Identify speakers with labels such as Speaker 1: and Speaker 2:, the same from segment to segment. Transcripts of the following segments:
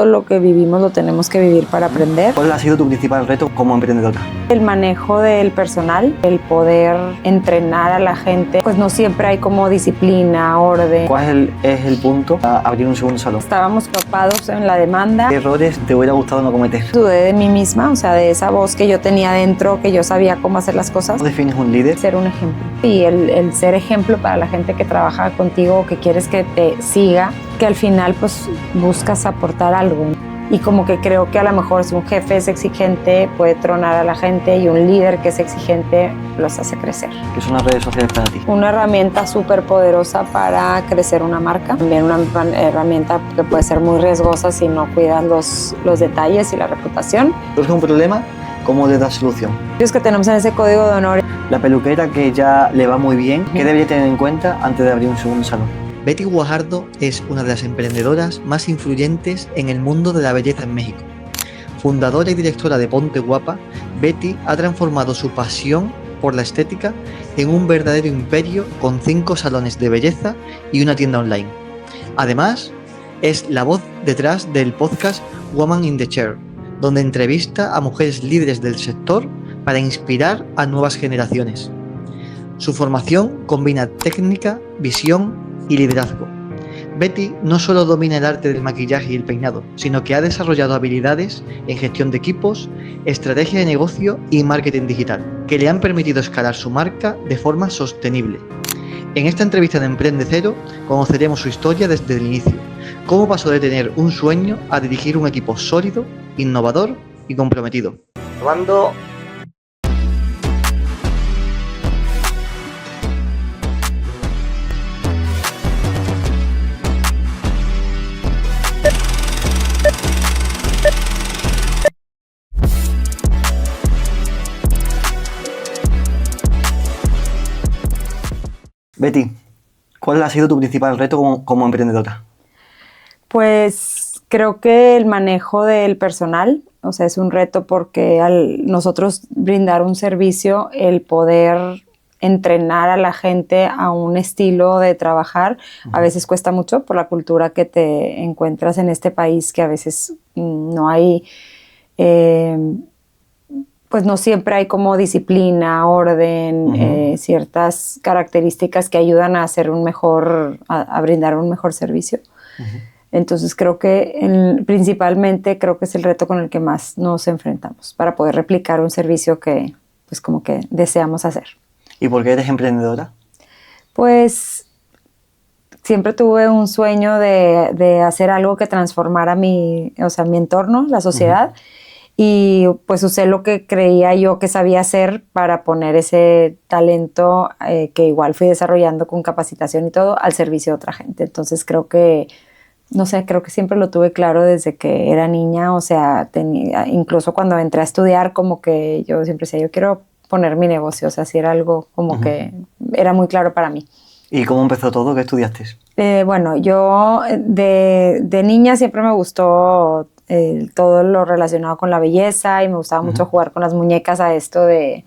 Speaker 1: lo que vivimos lo tenemos que vivir para aprender.
Speaker 2: ¿Cuál ha sido tu principal reto como emprendedora?
Speaker 1: El manejo del personal, el poder entrenar a la gente, pues no siempre hay como disciplina, orden.
Speaker 2: ¿Cuál es el punto a abrir un segundo salón?
Speaker 1: Estábamos topados en la demanda.
Speaker 2: ¿Qué errores te hubiera gustado no cometer?
Speaker 1: Dudé de mí misma, o sea, de esa voz que yo tenía dentro, que yo sabía cómo hacer las cosas.
Speaker 2: ¿Cómo defines un líder?
Speaker 1: Ser un ejemplo. Y el ser ejemplo para la gente que trabaja contigo, que quieres que te siga, que al final pues buscas aportar algo. Y como que creo que a lo mejor si un jefe es exigente puede tronar a la gente y un líder que es exigente los hace crecer.
Speaker 2: ¿Qué son las redes sociales para ti?
Speaker 1: Una herramienta súper poderosa para crecer una marca. También una herramienta que puede ser muy riesgosa si no cuidas los detalles y la reputación.
Speaker 2: ¿Surge un problema? ¿Cómo le das solución?
Speaker 1: Los que tenemos en ese código de honor.
Speaker 2: La peluquera que ya le va muy bien, ¿qué debería tener en cuenta antes de abrir un segundo salón?
Speaker 3: Betty Guajardo es una de las emprendedoras más influyentes en el mundo de la belleza en México. Fundadora y directora de Ponte Guapa, Betty ha transformado su pasión por la estética en un verdadero imperio con 5 salones de belleza y una tienda online. Además, es la voz detrás del podcast Woman in the Chair, donde entrevista a mujeres líderes del sector para inspirar a nuevas generaciones. Su formación combina técnica, visión y liderazgo. Betty no solo domina el arte del maquillaje y el peinado, sino que ha desarrollado habilidades en gestión de equipos, estrategia de negocio y marketing digital, que le han permitido escalar su marca de forma sostenible. En esta entrevista de Emprende Cero conoceremos su historia desde el inicio, cómo pasó de tener un sueño a dirigir un equipo sólido, innovador y comprometido. Probando.
Speaker 2: Betty, ¿cuál ha sido tu principal reto como emprendedora?
Speaker 1: Pues creo que el manejo del personal, o sea, es un reto porque al nosotros brindar un servicio, el poder entrenar a la gente a un estilo de trabajar, a veces cuesta mucho por la cultura que te encuentras en este país, que a veces no hay... pues no siempre hay como disciplina, orden, ciertas características que ayudan a hacer a brindar un mejor servicio. Entonces creo que principalmente creo que es el reto con el que más nos enfrentamos para poder replicar un servicio que pues como que deseamos hacer.
Speaker 2: ¿Y por qué eres emprendedora?
Speaker 1: Pues siempre tuve un sueño de hacer algo que transformara mi entorno, la sociedad. Y pues usé lo que creía yo que sabía hacer para poner ese talento que igual fui desarrollando con capacitación y todo al servicio de otra gente. Entonces creo que siempre lo tuve claro desde que era niña. O sea, incluso cuando entré a estudiar, como que yo siempre decía, yo quiero poner mi negocio. O sea, si era algo como que era muy claro para mí.
Speaker 2: ¿Y cómo empezó todo? ¿Qué estudiaste?
Speaker 1: Bueno, yo de niña siempre me gustó todo lo relacionado con la belleza y me gustaba mucho jugar con las muñecas a esto de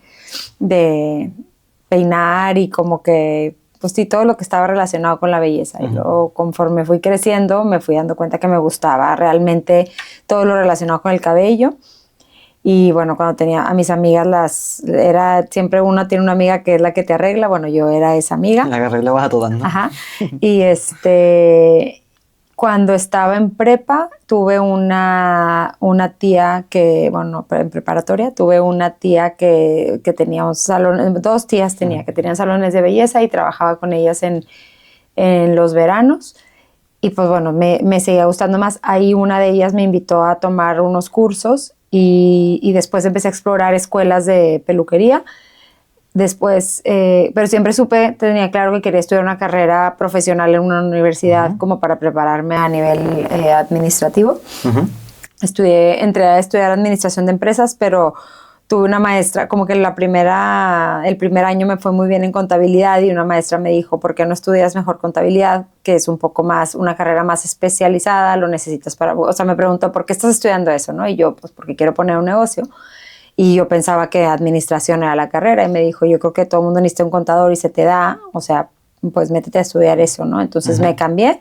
Speaker 1: peinar y como que, pues sí, todo lo que estaba relacionado con la belleza. Y luego conforme fui creciendo me fui dando cuenta que me gustaba realmente todo lo relacionado con el cabello. Y bueno, cuando tenía a mis amigas, siempre uno tiene una amiga que es la que te arregla. Bueno, yo era esa amiga.
Speaker 2: La que arreglabas a todas, ¿no?
Speaker 1: Ajá. Y cuando estaba en prepa, tuve una tía que, bueno, en preparatoria, tuve una tía que tenía un salón, 2 tías tenía, que tenían salones de belleza y trabajaba con ellas en los veranos. Y pues bueno, me seguía gustando más. Ahí una de ellas me invitó a tomar unos cursos y después empecé a explorar escuelas de peluquería. Después, pero siempre tenía claro que quería estudiar una carrera profesional en una universidad como para prepararme a nivel administrativo. Entré a estudiar administración de empresas, pero tuve una maestra, como que el primer año me fue muy bien en contabilidad y una maestra me dijo, ¿por qué no estudias mejor contabilidad? Que es un poco más, una carrera más especializada, lo necesitas o sea, me preguntó, ¿por qué estás estudiando eso? ¿No? Y yo, pues porque quiero poner un negocio. Y yo pensaba que administración era la carrera y me dijo, yo creo que todo el mundo necesita un contador y se te da, o sea, pues métete a estudiar eso, ¿no? Entonces me cambié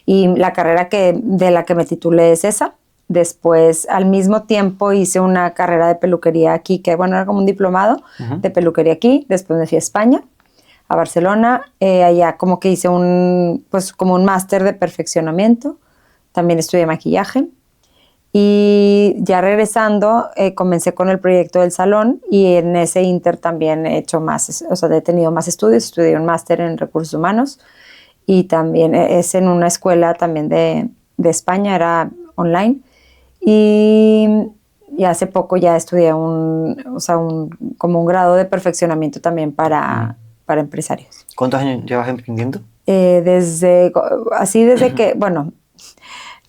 Speaker 1: y la carrera de la que me titulé es esa. Después, al mismo tiempo, hice una carrera de peluquería aquí, que bueno, era como un diplomado de peluquería aquí. Después me fui a España, a Barcelona. Allá como que hice pues como un máster de perfeccionamiento. También estudié maquillaje. Y ya regresando, comencé con el proyecto del salón y en ese inter también he hecho más, o sea, he tenido más estudios. Estudié un máster en recursos humanos y también es en una escuela también de España, era online. Y hace poco ya estudié como un grado de perfeccionamiento también para empresarios.
Speaker 2: ¿Cuántos años llevas emprendiendo?
Speaker 1: Desde que, bueno,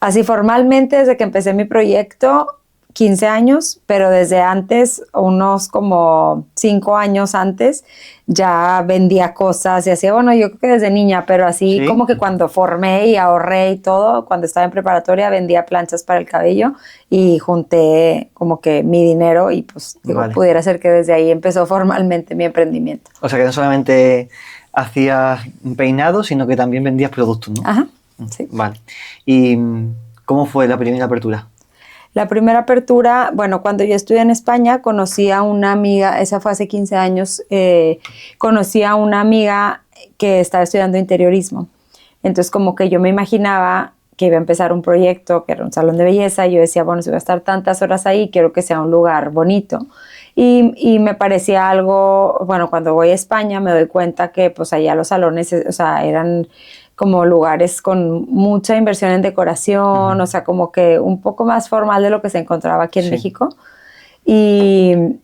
Speaker 1: así formalmente desde que empecé mi proyecto, 15 años, pero desde antes, unos como 5 años antes, ya vendía cosas y hacía, bueno, yo creo que desde niña, pero así como que cuando formé y ahorré y todo, cuando estaba en preparatoria vendía planchas para el cabello y junté como que mi dinero y pues pudiera ser que desde ahí empezó formalmente mi emprendimiento.
Speaker 2: O sea que no solamente hacías peinados, sino que también vendías productos, ¿no?
Speaker 1: Ajá, sí.
Speaker 2: Vale. ¿Y cómo fue la primera apertura?
Speaker 1: La primera apertura, bueno, cuando yo estudié en España, conocí a una amiga, esa fue hace 15 años, conocí a una amiga que estaba estudiando interiorismo. Entonces, como que yo me imaginaba que iba a empezar un proyecto, que era un salón de belleza, y yo decía, bueno, si voy a estar tantas horas ahí, quiero que sea un lugar bonito. Y me parecía algo, bueno, cuando voy a España me doy cuenta que pues allá los salones, o sea, eran como lugares con mucha inversión en decoración, o sea, como que un poco más formal de lo que se encontraba aquí en México. Y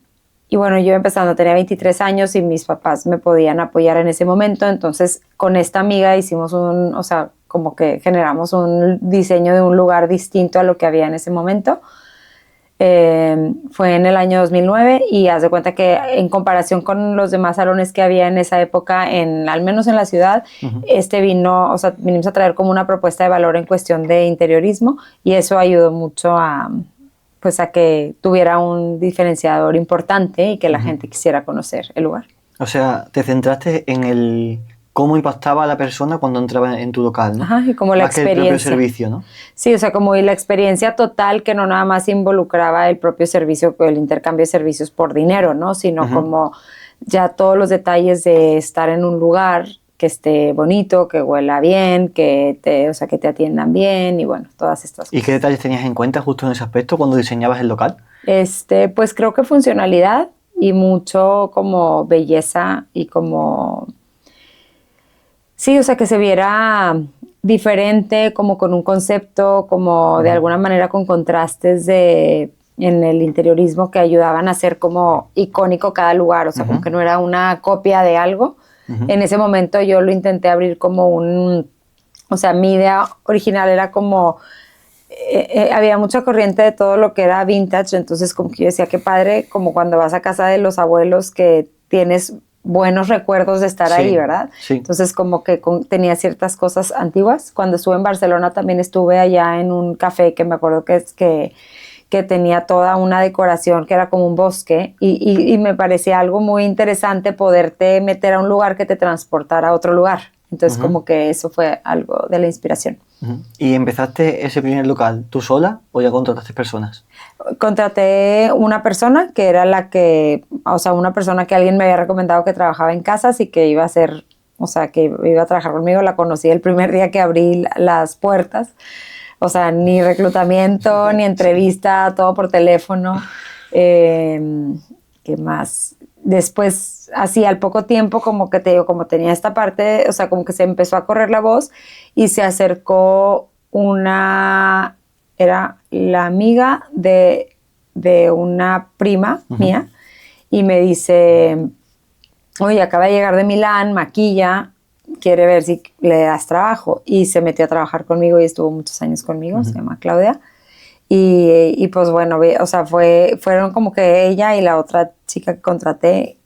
Speaker 1: bueno, yo empezando, tenía 23 años y mis papás me podían apoyar en ese momento, entonces con esta amiga hicimos o sea, como que generamos un diseño de un lugar distinto a lo que había en ese momento. Fue en el año 2009 y haz de cuenta que en comparación con los demás salones que había en esa época, al menos en la ciudad, o sea, vinimos a traer como una propuesta de valor en cuestión de interiorismo y eso ayudó mucho a que tuviera un diferenciador importante y que la gente quisiera conocer el lugar.
Speaker 2: O sea, te centraste en cómo impactaba a la persona cuando entraba en tu local, ¿no?
Speaker 1: Ajá, y como la experiencia.
Speaker 2: Que el propio servicio, ¿no?
Speaker 1: Sí, o sea, como la experiencia total que no nada más involucraba el propio servicio, el intercambio de servicios por dinero, ¿no? Sino como ya todos los detalles de estar en un lugar que esté bonito, que huela bien, que te atiendan bien y bueno, todas estas cosas.
Speaker 2: ¿Y qué detalles tenías en cuenta justo en ese aspecto cuando diseñabas el local?
Speaker 1: Pues creo que funcionalidad y mucho como belleza y como... Sí, o sea, que se viera diferente, como con un concepto, como de alguna manera con contrastes en el interiorismo que ayudaban a hacer como icónico cada lugar, o sea, como que no era una copia de algo. En ese momento yo lo intenté abrir como o sea, mi idea original era como, había mucha corriente de todo lo que era vintage, entonces como que yo decía, qué padre, como cuando vas a casa de los abuelos que tienes buenos recuerdos de estar ahí, ¿verdad?
Speaker 2: Sí.
Speaker 1: Entonces como que tenía ciertas cosas antiguas. Cuando estuve en Barcelona también estuve allá en un café que me acuerdo que tenía toda una decoración que era como un bosque y me parecía algo muy interesante poderte meter a un lugar que te transportara a otro lugar. Entonces como que eso fue algo de la inspiración.
Speaker 2: ¿Y empezaste ese primer local tú sola o ya contrataste personas?
Speaker 1: Contraté una persona que era una persona que alguien me había recomendado que trabajaba en casas y que iba a hacer, o sea, que iba a trabajar conmigo. La conocí el primer día que abrí las puertas. O sea, ni reclutamiento, ni entrevista, todo por teléfono. ¿Qué más? Después, así al poco tiempo, como que te digo, como tenía esta parte, o sea, como que se empezó a correr la voz y se acercó era la amiga de una prima mía y me dice, oye, acaba de llegar de Milán, maquilla, quiere ver si le das trabajo. Y se metió a trabajar conmigo y estuvo muchos años conmigo, se llama Claudia. Y pues bueno, o sea, fueron como que ella y la otra chica que contraté,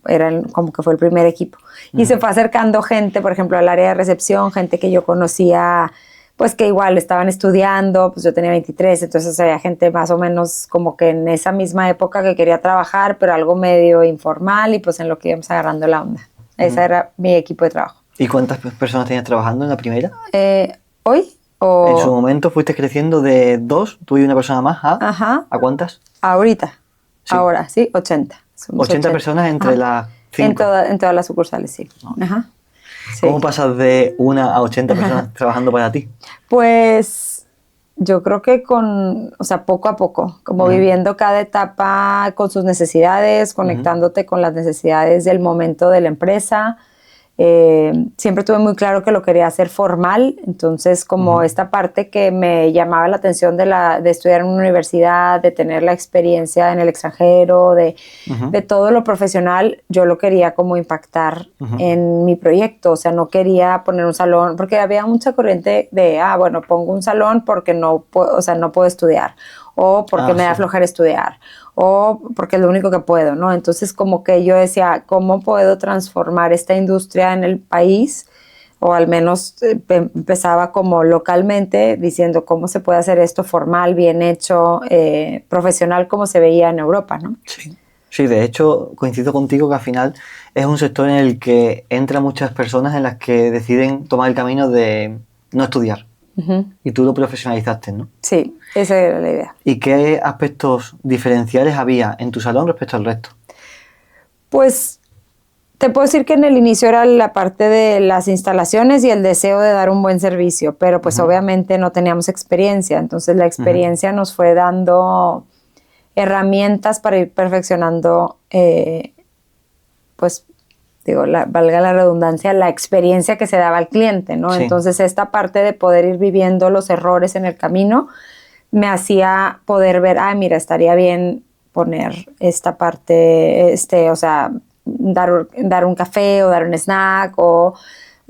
Speaker 1: eran como que fue el primer equipo. Y se fue acercando gente, por ejemplo, al área de recepción, gente que yo conocía, pues que igual estaban estudiando, pues yo tenía 23, entonces había gente más o menos como que en esa misma época que quería trabajar, pero algo medio informal y pues en lo que íbamos agarrando la onda. Ese era mi equipo de trabajo.
Speaker 2: ¿Y cuántas personas tenías trabajando en la primera?
Speaker 1: Hoy
Speaker 2: En su momento fuiste creciendo de 2, tú y una persona más,
Speaker 1: Ajá.
Speaker 2: ¿a cuántas?
Speaker 1: Ahorita.
Speaker 2: Sí.
Speaker 1: Ahora, sí, 80. Somos
Speaker 2: 80 personas entre las
Speaker 1: En
Speaker 2: 5.
Speaker 1: todas las sucursales, sí. Ajá. Sí.
Speaker 2: ¿Cómo pasas de 1 a 80 personas trabajando para ti?
Speaker 1: Pues yo creo que o sea, poco a poco, como viviendo cada etapa con sus necesidades, conectándote con las necesidades del momento de la empresa. Siempre tuve muy claro que lo quería hacer formal, entonces como esta parte que me llamaba la atención de estudiar en una universidad, de tener la experiencia en el extranjero, de todo lo profesional, yo lo quería como impactar en mi proyecto, o sea, no quería poner un salón, porque había mucha corriente de, bueno, pongo un salón porque no puedo estudiar, o porque me da flojera estudiar, o porque es lo único que puedo, ¿no? Entonces como que yo decía, ¿cómo puedo transformar esta industria en el país? O al menos empezaba como localmente diciendo cómo se puede hacer esto formal, bien hecho, profesional, como se veía en Europa, ¿no?
Speaker 2: Sí. Sí, de hecho coincido contigo que al final es un sector en el que entran muchas personas en las que deciden tomar el camino de no estudiar. Y tú lo profesionalizaste, ¿no?
Speaker 1: Sí, esa era la idea.
Speaker 2: ¿Y qué aspectos diferenciales había en tu salón respecto al resto?
Speaker 1: Pues te puedo decir que en el inicio era la parte de las instalaciones y el deseo de dar un buen servicio, pero pues obviamente no teníamos experiencia, entonces la experiencia nos fue dando herramientas para ir perfeccionando, pues digo, valga la redundancia, la experiencia que se daba al cliente, ¿no?
Speaker 2: Sí.
Speaker 1: Entonces esta parte de poder ir viviendo los errores en el camino me hacía poder ver, mira, estaría bien poner esta parte, o sea, dar un café o dar un snack o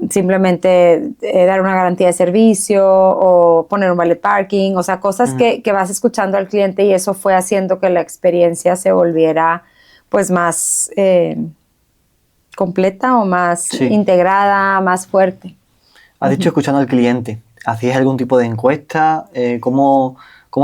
Speaker 1: simplemente dar una garantía de servicio o poner un valet parking, o sea, cosas que vas escuchando al cliente, y eso fue haciendo que la experiencia se volviera pues más completa o más integrada, más fuerte.
Speaker 2: Has dicho escuchando al cliente. ¿Hacías algún tipo de encuesta? ¿Cómo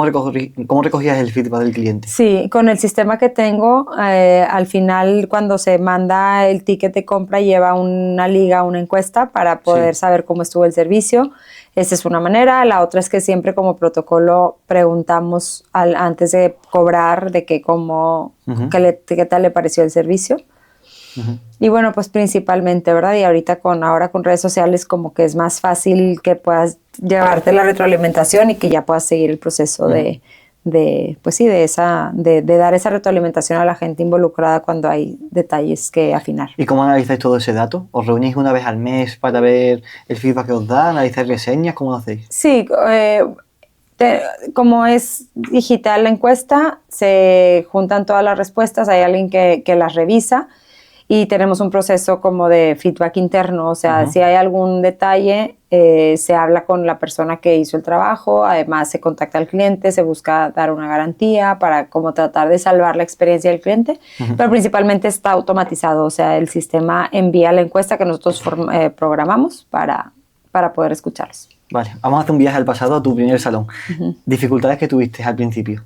Speaker 2: recogías el feedback del cliente?
Speaker 1: Sí, con el sistema que tengo, al final cuando se manda el ticket de compra lleva una liga, una encuesta para poder saber cómo estuvo el servicio. Esa es una manera. La otra es que siempre como protocolo preguntamos antes de cobrar de qué tal le pareció el servicio. Y bueno, pues principalmente, ¿verdad? Y ahora con redes sociales como que es más fácil que puedas llevarte la retroalimentación y que ya puedas seguir el proceso de dar esa retroalimentación a la gente involucrada cuando hay detalles que afinar.
Speaker 2: ¿Y cómo analizáis todo ese dato? ¿Os reunís una vez al mes para ver el feedback que os da? ¿Analizáis reseñas? ¿Cómo lo hacéis?
Speaker 1: Sí, como es digital la encuesta, se juntan todas las respuestas, hay alguien que las revisa. Y tenemos un proceso como de feedback interno, o sea, si hay algún detalle, se habla con la persona que hizo el trabajo, además se contacta al cliente, se busca dar una garantía para como tratar de salvar la experiencia del cliente, pero principalmente está automatizado, o sea, el sistema envía la encuesta que nosotros programamos para poder escucharlos.
Speaker 2: Vale, vamos a hacer un viaje al pasado, a tu primer salón. ¿Dificultades que tuviste al principio?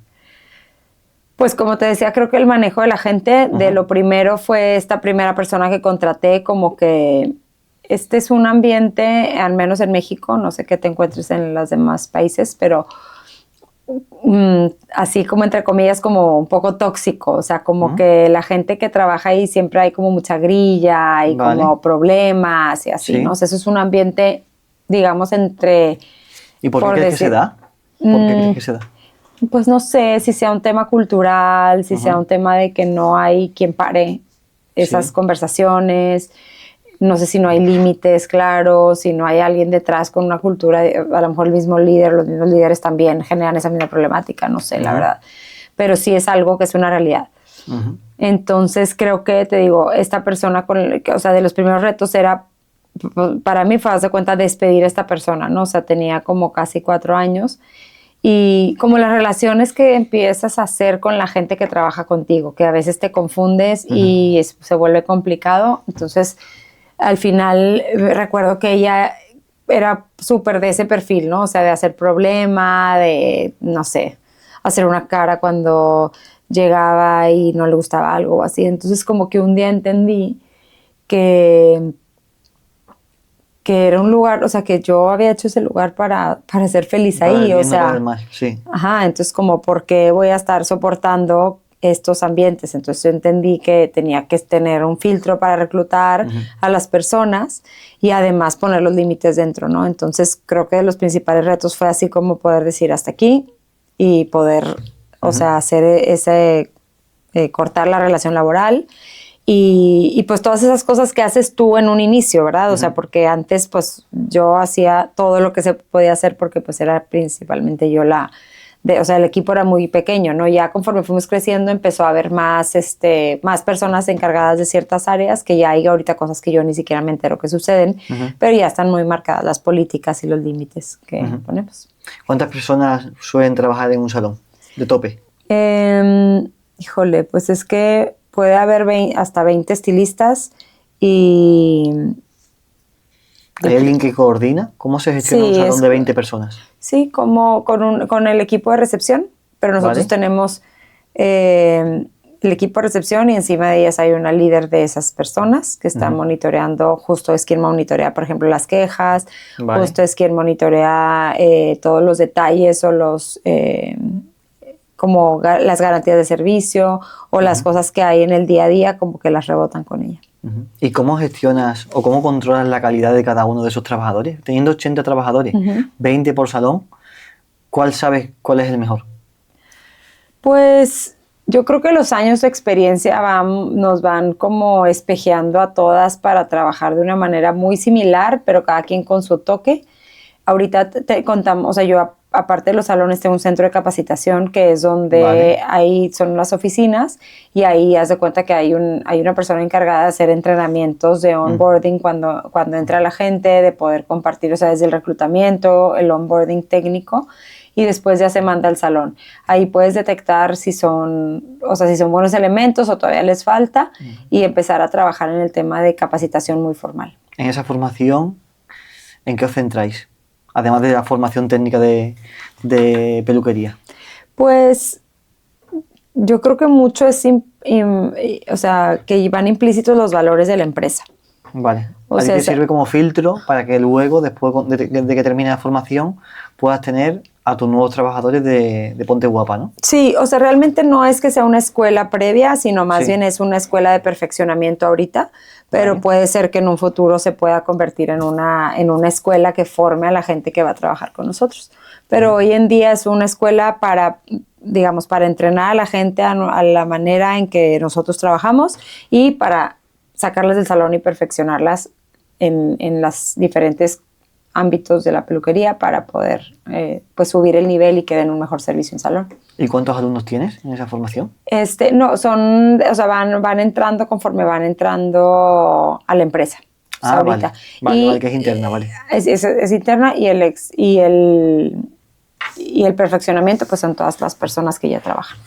Speaker 1: Pues como te decía, creo que el manejo de la gente, de lo primero fue esta primera persona que contraté, como que este es un ambiente, al menos en México, no sé qué te encuentres en los demás países, pero así como entre comillas, como un poco tóxico, o sea, como que la gente que trabaja ahí siempre hay como mucha grilla y como problemas y así, ¿no? O sea, eso es un ambiente, digamos, entre...
Speaker 2: ¿Y por qué crees que se da? ¿Por qué crees que se da?
Speaker 1: Pues no sé si sea un tema cultural, si sea un tema de que no hay quien pare esas conversaciones, no sé si no hay límites claros, si no hay alguien detrás con una cultura, a lo mejor el mismo líder, los mismos líderes también generan esa misma problemática, no sé, la verdad. Pero sí es algo que es una realidad. Entonces creo que, te digo, esta persona, o sea, de los primeros retos era, para mí fue, haz de cuenta, despedir a esta persona, ¿no? O sea, tenía como casi 4 años. Y como las relaciones que empiezas a hacer con la gente que trabaja contigo, que a veces te confundes y se vuelve complicado. Entonces, al final, recuerdo que ella era súper de ese perfil, ¿no? O sea, de hacer problema, de, no sé, hacer una cara cuando llegaba y no le gustaba algo o así. Entonces, como que un día entendí que que era un lugar, o sea, que yo había hecho ese lugar para ser feliz
Speaker 2: Para
Speaker 1: ahí,
Speaker 2: el
Speaker 1: o
Speaker 2: bien, no
Speaker 1: sea,
Speaker 2: para el mal, sí.
Speaker 1: ajá, entonces como, ¿por qué voy a estar soportando estos ambientes? Entonces yo entendí que tenía que tener un filtro para reclutar a las personas y además poner los límites dentro, ¿no? Entonces creo que los principales retos fue así como poder decir hasta aquí y poder, o sea, hacer cortar la relación laboral. Y pues todas esas cosas que haces tú en un inicio, ¿verdad? O sea, porque antes pues yo hacía todo lo que se podía hacer porque pues era principalmente yo o sea, el equipo era muy pequeño, ¿no? Ya conforme fuimos creciendo empezó a haber más personas encargadas de ciertas áreas, que ya hay ahorita cosas que yo ni siquiera me entero que suceden, pero ya están muy marcadas las políticas y los límites que ponemos.
Speaker 2: ¿Cuántas personas suelen trabajar en un salón de tope?
Speaker 1: Híjole, pues es que puede haber hasta 20 estilistas y...
Speaker 2: ¿Hay alguien que coordina? ¿Cómo se gestiona un salón de 20 personas?
Speaker 1: Sí, como con el equipo de recepción, pero nosotros tenemos el equipo de recepción y encima de ellas hay una líder de esas personas que está monitoreando, justo es quien monitorea, por ejemplo, las quejas, justo es quien monitorea todos los detalles o los... como las garantías de servicio o las cosas que hay en el día a día, como que las rebotan con ella.
Speaker 2: ¿Y cómo gestionas o cómo controlas la calidad de cada uno de esos trabajadores? Teniendo 80 trabajadores, 20 por salón, ¿cuál sabes cuál es el mejor?
Speaker 1: Pues yo creo que los años de experiencia nos van como espejeando a todas para trabajar de una manera muy similar, pero cada quien con su toque. Ahorita te contamos, o sea, yo aparte de los salones tengo un centro de capacitación que es donde ahí son las oficinas y ahí haz de cuenta que hay una persona encargada de hacer entrenamientos de onboarding cuando entra la gente, de poder compartir, o sea, desde el reclutamiento, el onboarding técnico y después ya se manda al salón. Ahí puedes detectar si son buenos elementos o todavía les falta y empezar a trabajar en el tema de capacitación muy formal.
Speaker 2: En esa formación, ¿en qué os centráis? Además de la formación técnica de peluquería.
Speaker 1: Pues yo creo que mucho es, o sea, que van implícitos los valores de la empresa.
Speaker 2: Vale. A ti te sirve como filtro para que luego, después de que termine la formación, puedas tener a tus nuevos trabajadores de Ponte Guapa, ¿no?
Speaker 1: Sí, o sea, realmente no es que sea una escuela previa, sino más bien es una escuela de perfeccionamiento ahorita, pero puede ser que en un futuro se pueda convertir en una escuela que forme a la gente que va a trabajar con nosotros. Pero hoy en día es una escuela para entrenar a la gente a la manera en que nosotros trabajamos y para sacarlas del salón y perfeccionarlas en las diferentes ámbitos de la peluquería para poder pues subir el nivel y que den un mejor servicio en salón.
Speaker 2: ¿Y cuántos alumnos tienes en esa formación?
Speaker 1: No, van entrando conforme van entrando a la empresa.
Speaker 2: Ahorita. Vale, que es interna, vale.
Speaker 1: Es interna y el perfeccionamiento pues son todas las personas que ya trabajan.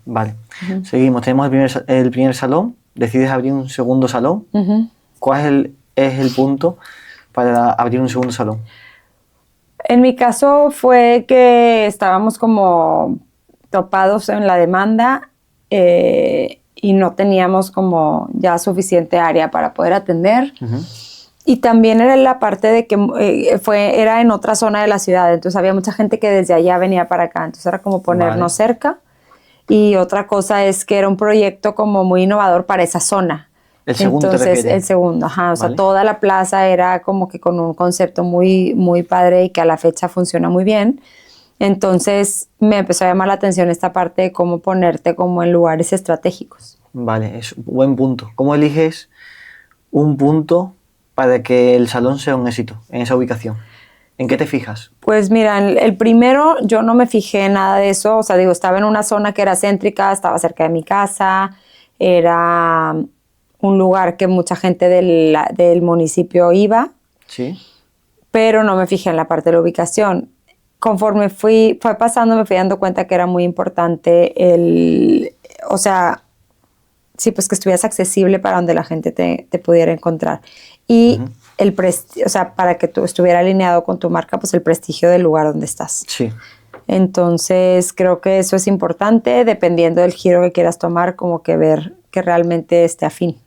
Speaker 2: Vale. Seguimos, tenemos el primer salón, decides abrir un segundo salón. ¿Cuál es el punto para abrir un segundo salón?
Speaker 1: En mi caso fue que estábamos como topados en la demanda y no teníamos como ya suficiente área para poder atender. Y también era la parte de que era en otra zona de la ciudad, entonces había mucha gente que desde allá venía para acá, entonces era como ponernos cerca. Y otra cosa es que era un proyecto como muy innovador para esa zona.
Speaker 2: ¿El segundo te refieres?
Speaker 1: El segundo, o sea, toda la plaza era como que con un concepto muy, muy padre y que a la fecha funciona muy bien. Entonces me empezó a llamar la atención esta parte de cómo ponerte como en lugares estratégicos. Vale,
Speaker 2: es un buen punto. ¿Cómo eliges un punto para que el salón sea un éxito en esa ubicación? ¿En qué te fijas?
Speaker 1: Pues mira, el primero yo no me fijé en nada de eso, o sea, estaba en una zona que era céntrica, estaba cerca de mi casa, era un lugar que mucha gente del municipio iba, pero no me fijé en la parte de la ubicación. Conforme fue pasando, me fui dando cuenta que era muy importante pues que estuvieras accesible para donde la gente te pudiera encontrar. Y para que tú estuviera alineado con tu marca, pues el prestigio del lugar donde estás.
Speaker 2: Sí.
Speaker 1: Entonces, creo que eso es importante, dependiendo del giro que quieras tomar, como que ver que realmente esté afín.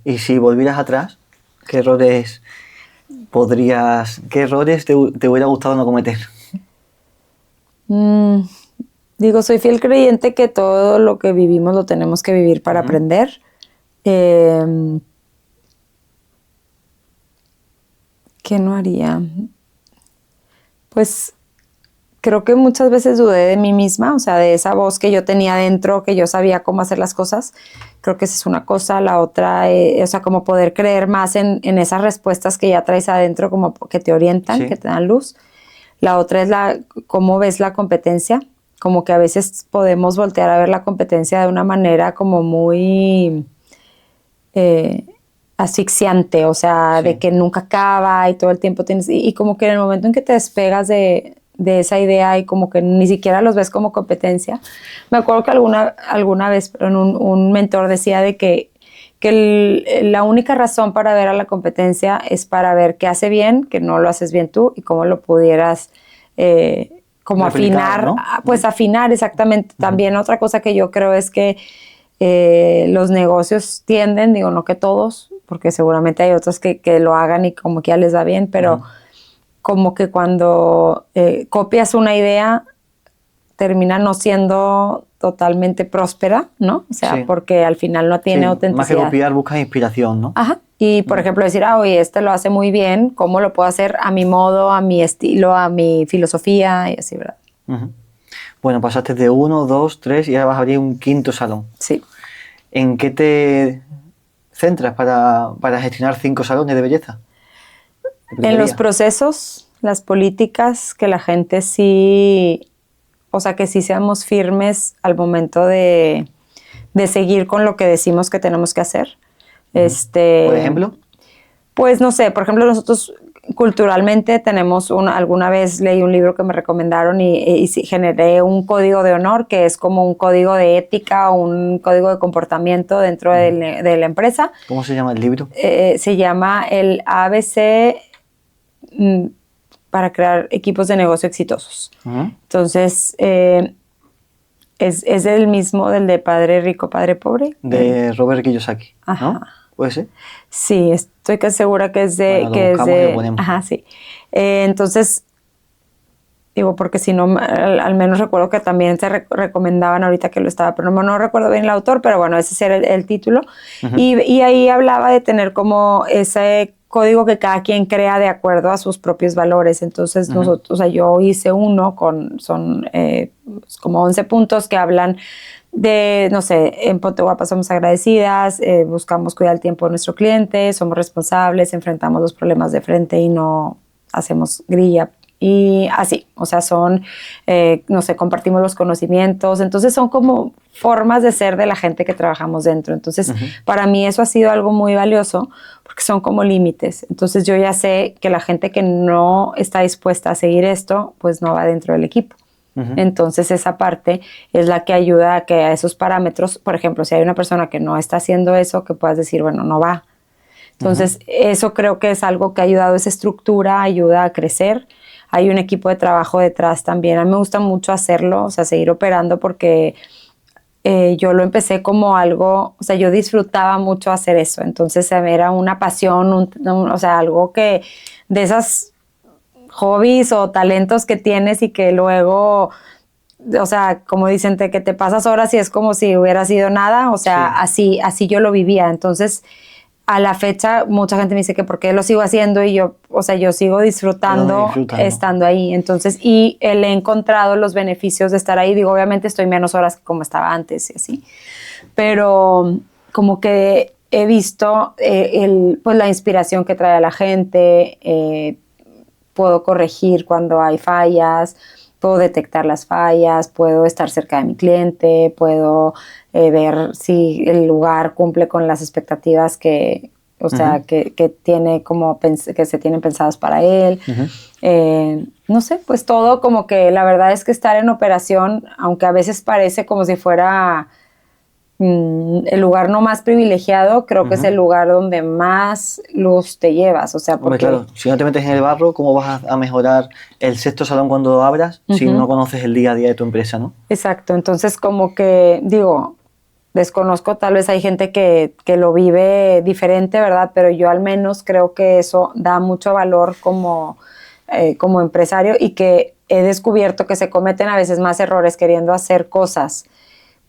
Speaker 2: Y si volvieras atrás, ¿qué errores ¿Qué errores te hubiera gustado no cometer?
Speaker 1: Digo, soy fiel creyente que todo lo que vivimos lo tenemos que vivir para aprender. ¿Qué no haría? Pues creo que muchas veces dudé de mí misma, o sea, de esa voz que yo tenía dentro, que yo sabía cómo hacer las cosas. Creo que esa es una cosa. La otra, o sea, como poder creer más en esas respuestas que ya traes adentro, como que te orientan,
Speaker 2: Sí.
Speaker 1: que te dan luz. La otra es cómo ves la competencia. Como que a veces podemos voltear a ver la competencia de una manera como muy asfixiante, o sea,
Speaker 2: Sí.
Speaker 1: de que nunca acaba y todo el tiempo tienes... Y como que en el momento en que te despegas de esa idea y como que ni siquiera los ves como competencia. Me acuerdo que alguna vez un mentor decía de que la única razón para ver a la competencia es para ver qué hace bien, que no lo haces bien tú y cómo lo pudieras como
Speaker 2: replicar,
Speaker 1: afinar,
Speaker 2: ¿no?
Speaker 1: pues afinar exactamente. También otra cosa que yo creo es que los negocios tienden, digo no que todos, porque seguramente hay otros que lo hagan y como que ya les da bien, pero como que cuando copias una idea termina no siendo totalmente próspera, ¿no? O sea,
Speaker 2: Sí.
Speaker 1: porque al final no tiene autenticidad.
Speaker 2: Más que copiar, buscas inspiración, ¿no?
Speaker 1: Ajá. Y, por ejemplo, decir, oye, este lo hace muy bien, ¿cómo lo puedo hacer a mi modo, a mi estilo, a mi filosofía? Y así, ¿verdad?
Speaker 2: Bueno, pasaste de 1, 2, 3 y ahora vas a abrir un quinto salón.
Speaker 1: Sí.
Speaker 2: ¿En qué te centras para gestionar 5 salones de belleza?
Speaker 1: En los procesos, las políticas, que la gente sí, o sea, que sí seamos firmes al momento de seguir con lo que decimos que tenemos que hacer.
Speaker 2: ¿Por ejemplo?
Speaker 1: Pues no sé, por ejemplo, nosotros culturalmente tenemos alguna vez leí un libro que me recomendaron y generé un código de honor, que es como un código de ética o un código de comportamiento dentro de la empresa.
Speaker 2: ¿Cómo se llama el libro?
Speaker 1: Se llama el ABC para crear equipos de negocio exitosos. Entonces, es el mismo del de Padre Rico, Padre Pobre.
Speaker 2: De Robert Kiyosaki,
Speaker 1: Ajá.
Speaker 2: ¿no? ¿Puede ser?
Speaker 1: Sí, estoy casi segura que es de...
Speaker 2: Bueno,
Speaker 1: que
Speaker 2: lo buscamos y lo ponemos.
Speaker 1: Ajá, sí. Entonces, digo, porque si no, al menos recuerdo que también se recomendaban ahorita que lo estaba, pero no recuerdo bien el autor, pero bueno, ese era el título. Y ahí hablaba de tener como ese código que cada quien crea de acuerdo a sus propios valores. Entonces, nosotros, o sea, yo hice uno son como 11 puntos que hablan de, no sé, en Ponte Guapa somos agradecidas, buscamos cuidar el tiempo de nuestro cliente, somos responsables, enfrentamos los problemas de frente y no hacemos grilla. Y así, o sea, son, no sé, compartimos los conocimientos. Entonces son como formas de ser de la gente que trabajamos dentro. Entonces, para mí eso ha sido algo muy valioso porque son como límites. Entonces yo ya sé que la gente que no está dispuesta a seguir esto, pues no va dentro del equipo. Entonces esa parte es la que ayuda a que a esos parámetros, por ejemplo, si hay una persona que no está haciendo eso, que puedas decir, bueno, no va. Entonces eso creo que es algo que ha ayudado, esa estructura ayuda a crecer. Hay un equipo de trabajo detrás también. A mí me gusta mucho hacerlo, o sea, seguir operando porque yo lo empecé como algo, o sea, yo disfrutaba mucho hacer eso. Entonces era una pasión, o sea, algo que de esas hobbies o talentos que tienes y que luego, o sea, como dicen, que te pasas horas y es como si hubiera sido nada, o sea, así yo lo vivía. Entonces, a la fecha, mucha gente me dice que por qué lo sigo haciendo y yo, o sea, yo sigo disfrutando estando ahí. Entonces, y he encontrado los beneficios de estar ahí. Digo, obviamente estoy menos horas que como estaba antes y así, pero como que he visto pues la inspiración que trae a la gente, puedo corregir cuando hay fallas, puedo detectar las fallas, puedo estar cerca de mi cliente, puedo ver si el lugar cumple con las expectativas que, o sea, que tiene como que se tienen pensadas para él. No sé, pues todo como que la verdad es que estar en operación, aunque a veces parece como si fuera el lugar no más privilegiado, creo que es el lugar donde más luz te llevas, o sea, porque...
Speaker 2: Hombre, claro, si no te metes en el barro, ¿cómo vas a mejorar el sexto salón cuando lo abras si no conoces el día a día de tu empresa, no?
Speaker 1: Exacto, entonces como que, digo, desconozco, tal vez hay gente que lo vive diferente, ¿verdad? Pero yo al menos creo que eso da mucho valor como empresario, y que he descubierto que se cometen a veces más errores queriendo hacer cosas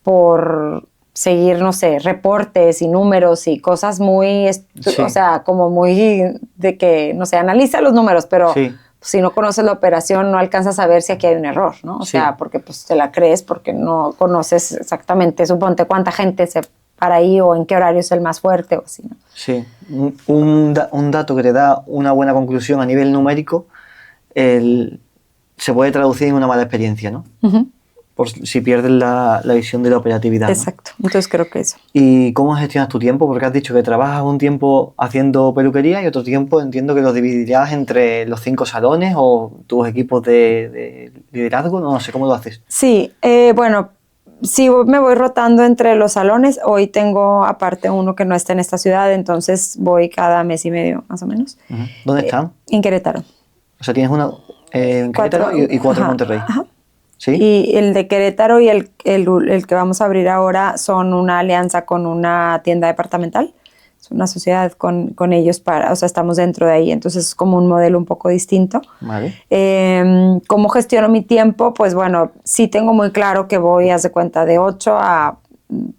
Speaker 1: por seguir, no sé, reportes y números y cosas muy, o sea, como muy de que, no sé, analiza los números, pero si no conoces la operación no alcanzas a ver si aquí hay un error, ¿no? O sea, porque pues te la crees porque no conoces exactamente, suponte cuánta gente se para ahí o en qué horario es el más fuerte o así, ¿no?
Speaker 2: Sí, un dato que te da una buena conclusión a nivel numérico se puede traducir en una mala experiencia, ¿no? Uh-huh. Por si pierdes la visión de la operatividad.
Speaker 1: Exacto, ¿no? Entonces creo que eso.
Speaker 2: ¿Y cómo gestionas tu tiempo? Porque has dicho que trabajas un tiempo haciendo peluquería y otro tiempo entiendo que lo dividirás entre los 5 salones o tus equipos de liderazgo, no sé cómo lo haces.
Speaker 1: Sí, bueno, sí me voy rotando entre los salones. Hoy tengo aparte uno que no está en esta ciudad, entonces voy cada mes y medio más o menos.
Speaker 2: Uh-huh. ¿Dónde están?
Speaker 1: En Querétaro.
Speaker 2: O sea, tienes uno en Querétaro y 4 en Monterrey.
Speaker 1: Ajá.
Speaker 2: ¿Sí?
Speaker 1: Y el de Querétaro y el que vamos a abrir ahora son una alianza con una tienda departamental. Es una sociedad con ellos o sea, estamos dentro de ahí. Entonces es como un modelo un poco distinto.
Speaker 2: Vale.
Speaker 1: ¿Cómo gestiono mi tiempo? Pues bueno, sí tengo muy claro que voy, haz de cuenta, de 8 a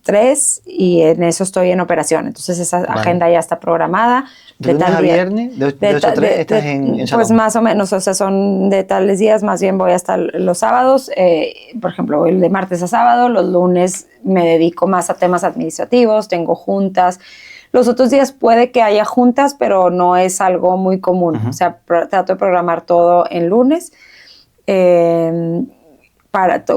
Speaker 1: 3 y en eso estoy en operación. Entonces esa agenda ya está programada.
Speaker 2: ¿De lunes a viernes? ¿De 8 a 3 estás en salón?
Speaker 1: Pues más o menos, o sea, son de tales días, más bien voy hasta los sábados. Por ejemplo, voy de martes a sábado, los lunes me dedico más a temas administrativos, tengo juntas. Los otros días puede que haya juntas, pero no es algo muy común. Uh-huh. O sea, trato de programar todo en lunes.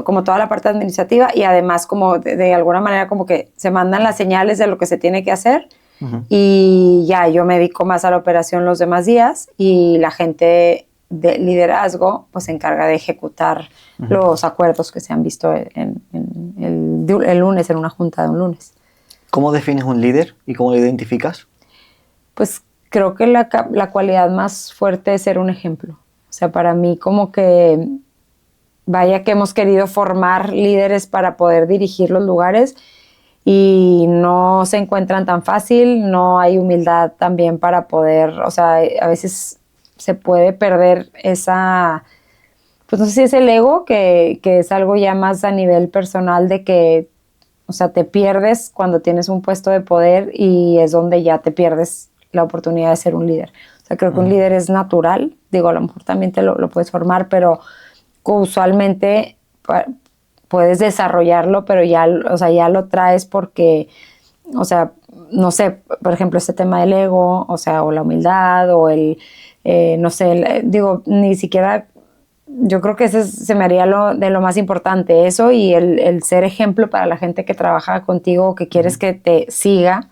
Speaker 1: Como toda la parte administrativa, y además como de alguna manera como que se mandan las señales de lo que se tiene que hacer. Uh-huh. Y ya yo me dedico más a la operación los demás días y la gente de liderazgo pues se encarga de ejecutar uh-huh. los acuerdos que se han visto el lunes, en una junta de un lunes.
Speaker 2: ¿Cómo defines un líder y cómo lo identificas?
Speaker 1: Pues creo que la cualidad más fuerte es ser un ejemplo. O sea, para mí como que vaya que hemos querido formar líderes para poder dirigir los lugares y no se encuentran tan fácil, no hay humildad también para poder, o sea, a veces se puede perder esa, pues no sé si es el ego, que es algo ya más a nivel personal de que, o sea, te pierdes cuando tienes un puesto de poder y es donde ya te pierdes la oportunidad de ser un líder. O sea, creo que un líder es natural, digo, a lo mejor también te lo puedes formar, pero usualmente puedes desarrollarlo, pero ya, o sea, ya lo traes porque, o sea, no sé, por ejemplo, este tema del ego, o sea, o la humildad, o no sé, digo, ni siquiera, yo creo que ese se me haría de lo más importante, eso y el ser ejemplo para la gente que trabaja contigo, que quieres que te siga,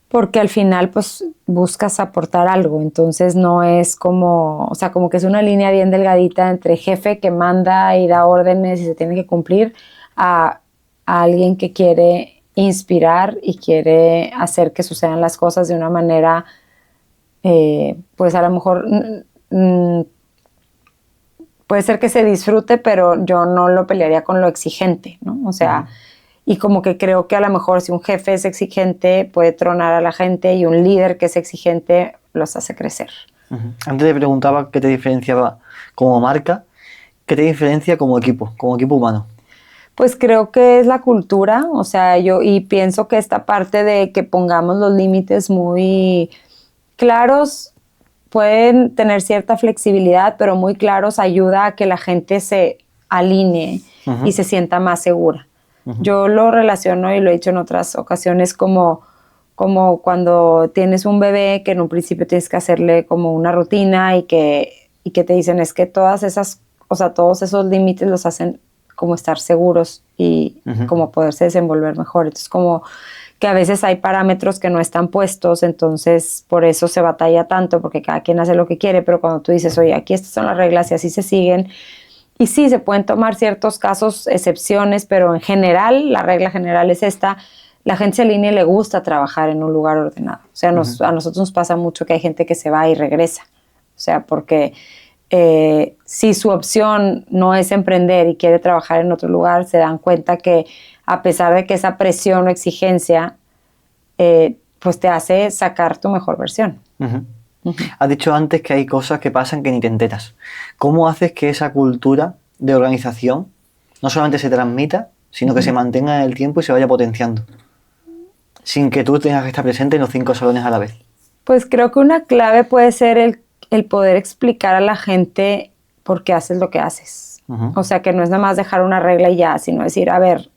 Speaker 1: porque al final pues buscas aportar algo, entonces no es como, o sea, como que es una línea bien delgadita entre jefe que manda y da órdenes y se tiene que cumplir a alguien que quiere inspirar y quiere hacer que sucedan las cosas de una manera, pues a lo mejor puede ser que se disfrute, pero yo no lo pelearía con lo exigente, ¿no? O sea, y como que creo que a lo mejor si un jefe es exigente puede tronar a la gente y un líder que es exigente los hace crecer.
Speaker 2: Uh-huh. Antes te preguntaba qué te diferenciaba como marca, ¿qué te diferencia como equipo humano?
Speaker 1: Pues creo que es la cultura, o sea, y pienso que esta parte de que pongamos los límites muy claros, pueden tener cierta flexibilidad, pero muy claros ayuda a que la gente se alinee uh-huh. y se sienta más segura. Uh-huh. Yo lo relaciono, y lo he dicho en otras ocasiones, como cuando tienes un bebé que en un principio tienes que hacerle como una rutina y que te dicen es que todas esas, o sea, todos esos límites los hacen como estar seguros y uh-huh. como poderse desenvolver mejor. Entonces como que a veces hay parámetros que no están puestos, entonces por eso se batalla tanto, porque cada quien hace lo que quiere, pero cuando tú dices, oye, aquí estas son las reglas y así se siguen. Y sí, se pueden tomar ciertos casos, excepciones, pero en general, la regla general es esta: la gente se alinea y le gusta trabajar en un lugar ordenado. O sea, a nosotros nos pasa mucho que hay gente que se va y regresa. O sea, porque si su opción no es emprender y quiere trabajar en otro lugar, se dan cuenta que a pesar de que esa presión o exigencia, pues te hace sacar tu mejor versión.
Speaker 2: Uh-huh. Has dicho antes que hay cosas que pasan que ni te enteras. ¿Cómo haces que esa cultura de organización no solamente se transmita, sino que se mantenga en el tiempo y se vaya potenciando, sin que tú tengas que estar presente en los 5 salones a la vez?
Speaker 1: Pues creo que una clave puede ser el poder explicar a la gente por qué haces lo que haces. Uh-huh. O sea, que no es nada más dejar una regla y ya, sino decir, a ver,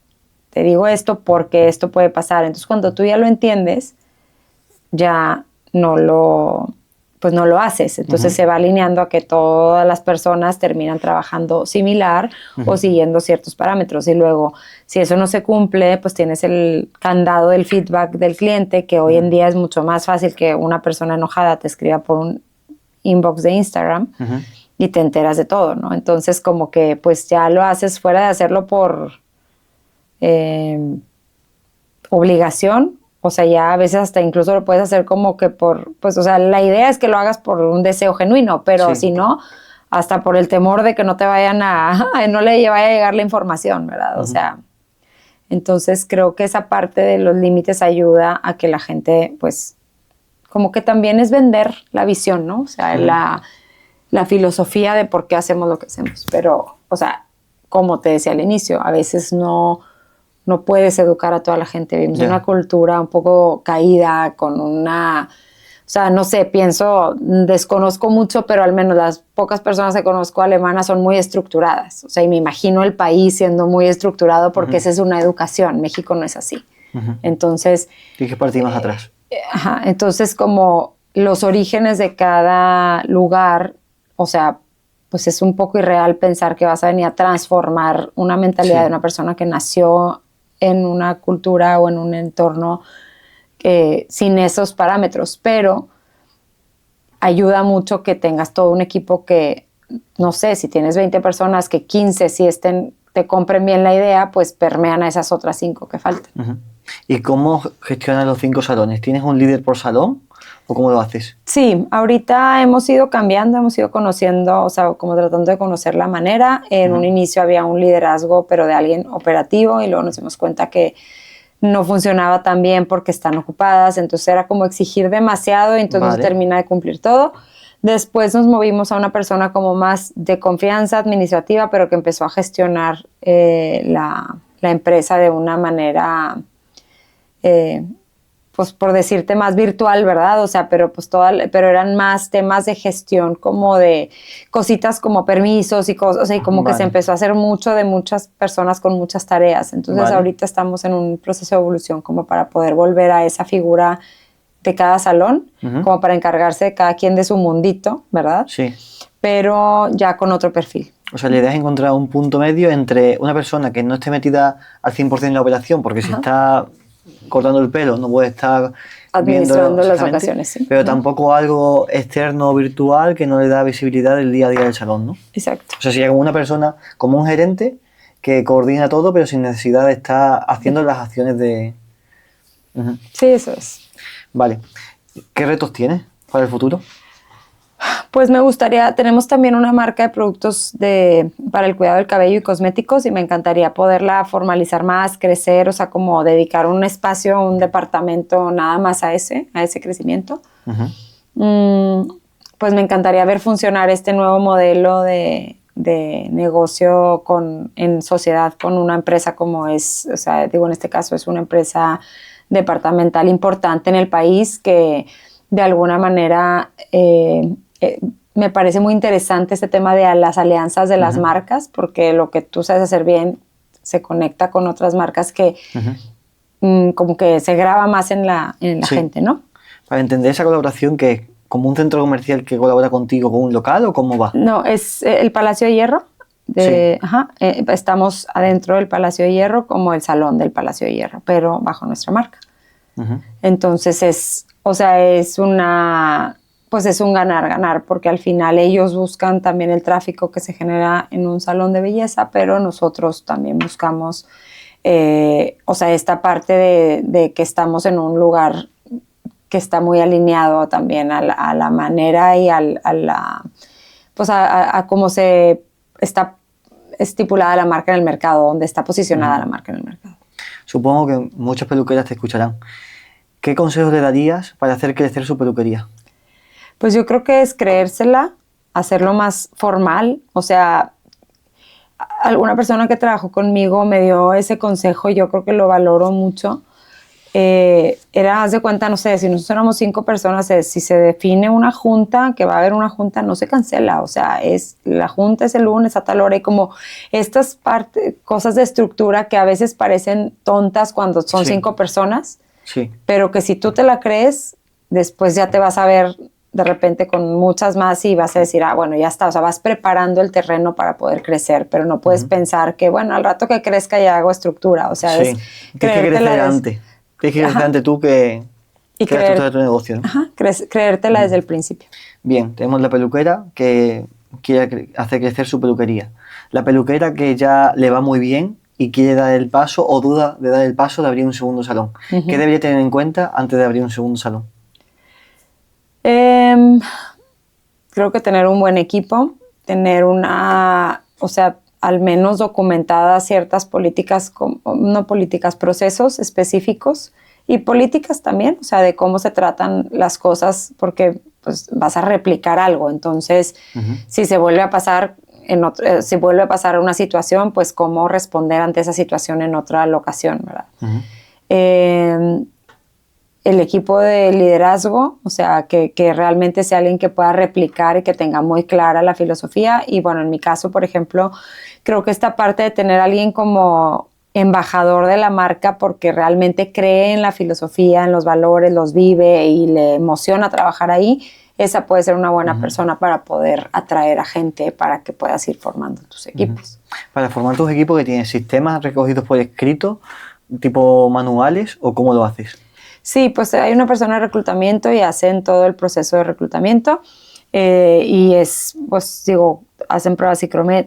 Speaker 1: te digo esto porque esto puede pasar. Entonces, cuando tú ya lo entiendes, ya no lo haces. Entonces, uh-huh, se va alineando a que todas las personas terminan trabajando similar, uh-huh, o siguiendo ciertos parámetros. Y luego, si eso no se cumple, pues tienes el candado del feedback del cliente, que hoy, uh-huh, en día es mucho más fácil que una persona enojada te escriba por un inbox de Instagram, uh-huh, y te enteras de todo, ¿no? Entonces, como que pues ya lo haces fuera de hacerlo por obligación. O sea, ya a veces hasta incluso lo puedes hacer como que pues, o sea, la idea es que lo hagas por un deseo genuino, pero sí, si no, hasta por el temor de que no te vayan no le vaya a llegar la información, ¿verdad? Uh-huh. O sea, entonces creo que esa parte de los límites ayuda a que la gente, pues, como que también es vender la visión, ¿no? O sea, uh-huh, la filosofía de por qué hacemos lo que hacemos. Pero, o sea, como te decía al inicio, a veces no puedes educar a toda la gente. Vivimos en una cultura un poco caída, con una... O sea, no sé, desconozco mucho, pero al menos las pocas personas que conozco alemanas son muy estructuradas. O sea, y me imagino el país siendo muy estructurado porque, uh-huh, esa es una educación. México no es así. Uh-huh. Entonces...
Speaker 2: Tienes que partir más atrás.
Speaker 1: Entonces, como los orígenes de cada lugar, o sea, pues es un poco irreal pensar que vas a venir a transformar una mentalidad, sí, de una persona que nació en una cultura o en un entorno sin esos parámetros, pero ayuda mucho que tengas todo un equipo que, no sé, si tienes 20 personas, que 15 si te compren bien la idea, pues permean a esas otras 5 que faltan.
Speaker 2: Uh-huh. ¿Y cómo gestionas los 5 salones? ¿Tienes un líder por salón o cómo lo haces?
Speaker 1: Sí, ahorita hemos ido cambiando, hemos ido conociendo, o sea, como tratando de conocer la manera. En un inicio había un liderazgo, pero de alguien operativo, y luego nos dimos cuenta que no funcionaba tan bien porque están ocupadas, entonces era como exigir demasiado y entonces no se termina de cumplir todo. Después nos movimos a una persona como más de confianza administrativa, pero que empezó a gestionar la empresa de una manera... pues por decirte más virtual, ¿verdad? O sea, pero pero eran más temas de gestión, como de cositas como permisos y cosas, o sea, y como que se empezó a hacer mucho de muchas personas con muchas tareas. Entonces ahorita estamos en un proceso de evolución como para poder volver a esa figura de cada salón, uh-huh, como para encargarse de cada quien de su mundito, ¿verdad?
Speaker 2: Sí.
Speaker 1: Pero ya con otro perfil.
Speaker 2: O sea, la idea es encontrar un punto medio entre una persona que no esté metida al 100% en la operación, porque si está cortando el pelo no puede estar
Speaker 1: administrando las vacaciones, sí,
Speaker 2: pero tampoco algo externo o virtual que no le da visibilidad del día a día del salón, ¿no?
Speaker 1: Exacto.
Speaker 2: O sea, sería como una persona, como un gerente que coordina todo, pero sin necesidad de estar haciendo las acciones de... Uh-huh.
Speaker 1: Sí, eso es.
Speaker 2: Vale. ¿Qué retos tienes para el futuro?
Speaker 1: Pues me gustaría, tenemos también una marca de productos para el cuidado del cabello y cosméticos, y me encantaría poderla formalizar más, crecer, o sea, como dedicar un espacio, un departamento nada más a ese crecimiento. Uh-huh. Pues me encantaría ver funcionar este nuevo modelo de negocio en sociedad con una empresa como es, o sea, digo, en este caso es una empresa departamental importante en el país que de alguna manera... me parece muy interesante este tema de las alianzas de las, uh-huh, marcas, porque lo que tú sabes hacer bien se conecta con otras marcas que, uh-huh, como que se graba más en la sí, gente, ¿no?
Speaker 2: Para entender esa colaboración, que es como un centro comercial que colabora contigo con un local, ¿o cómo va?
Speaker 1: No, es el Palacio de Hierro. Sí. Ajá, estamos adentro del Palacio de Hierro como el salón del Palacio de Hierro, pero bajo nuestra marca. Uh-huh. Entonces es un ganar-ganar, porque al final ellos buscan también el tráfico que se genera en un salón de belleza, pero nosotros también buscamos, o sea, esta parte de que estamos en un lugar que está muy alineado también a la manera y a la pues a cómo se está estipulada la marca en el mercado, donde está posicionada la marca en el mercado.
Speaker 2: Supongo que muchas peluqueras te escucharán. ¿Qué consejos le darías para hacer crecer su peluquería?
Speaker 1: Pues yo creo que es creérsela, hacerlo más formal. O sea, alguna persona que trabajó conmigo me dio ese consejo y yo creo que lo valoro mucho. Haz de cuenta, no sé, si nosotros éramos 5 personas, si se define una junta, que va a haber una junta, no se cancela. O sea, la junta es el lunes a tal hora y como estas cosas de estructura que a veces parecen tontas cuando son 5 personas, pero que si tú te la crees, después ya te vas a ver de repente con muchas más y vas a decir, bueno, ya está. O sea, vas preparando el terreno para poder crecer, pero no puedes pensar que, bueno, al rato que crezca ya hago estructura. O sea, es
Speaker 2: creértela antes. Tienes que creerte ante tú que la estructura de tu negocio, ¿no?
Speaker 1: Creértela desde el principio.
Speaker 2: Bien, tenemos la peluquera que quiere hacer crecer su peluquería. La peluquera que ya le va muy bien y quiere dar el paso o duda de dar el paso de abrir un segundo salón. ¿Qué debería tener en cuenta antes de abrir un segundo salón?
Speaker 1: Creo que tener un buen equipo, tener al menos documentadas ciertas políticas, no políticas, procesos específicos y políticas también, o sea, de cómo se tratan las cosas, porque pues vas a replicar algo. Entonces, si se vuelve a pasar si vuelve a pasar una situación, pues cómo responder ante esa situación en otra locación, ¿verdad? El equipo de liderazgo, o sea, que realmente sea alguien que pueda replicar y que tenga muy clara la filosofía. Y bueno, en mi caso, por ejemplo, creo que esta parte de tener a alguien como embajador de la marca porque realmente cree en la filosofía, en los valores, los vive y le emociona trabajar ahí, esa puede ser una buena persona para poder atraer a gente para que puedas ir formando tus equipos.
Speaker 2: Para formar tus equipos, ¿que tienes sistemas recogidos por escrito, tipo manuales, o cómo lo haces?
Speaker 1: Sí, pues hay una persona de reclutamiento y hacen todo el proceso de reclutamiento y hacen pruebas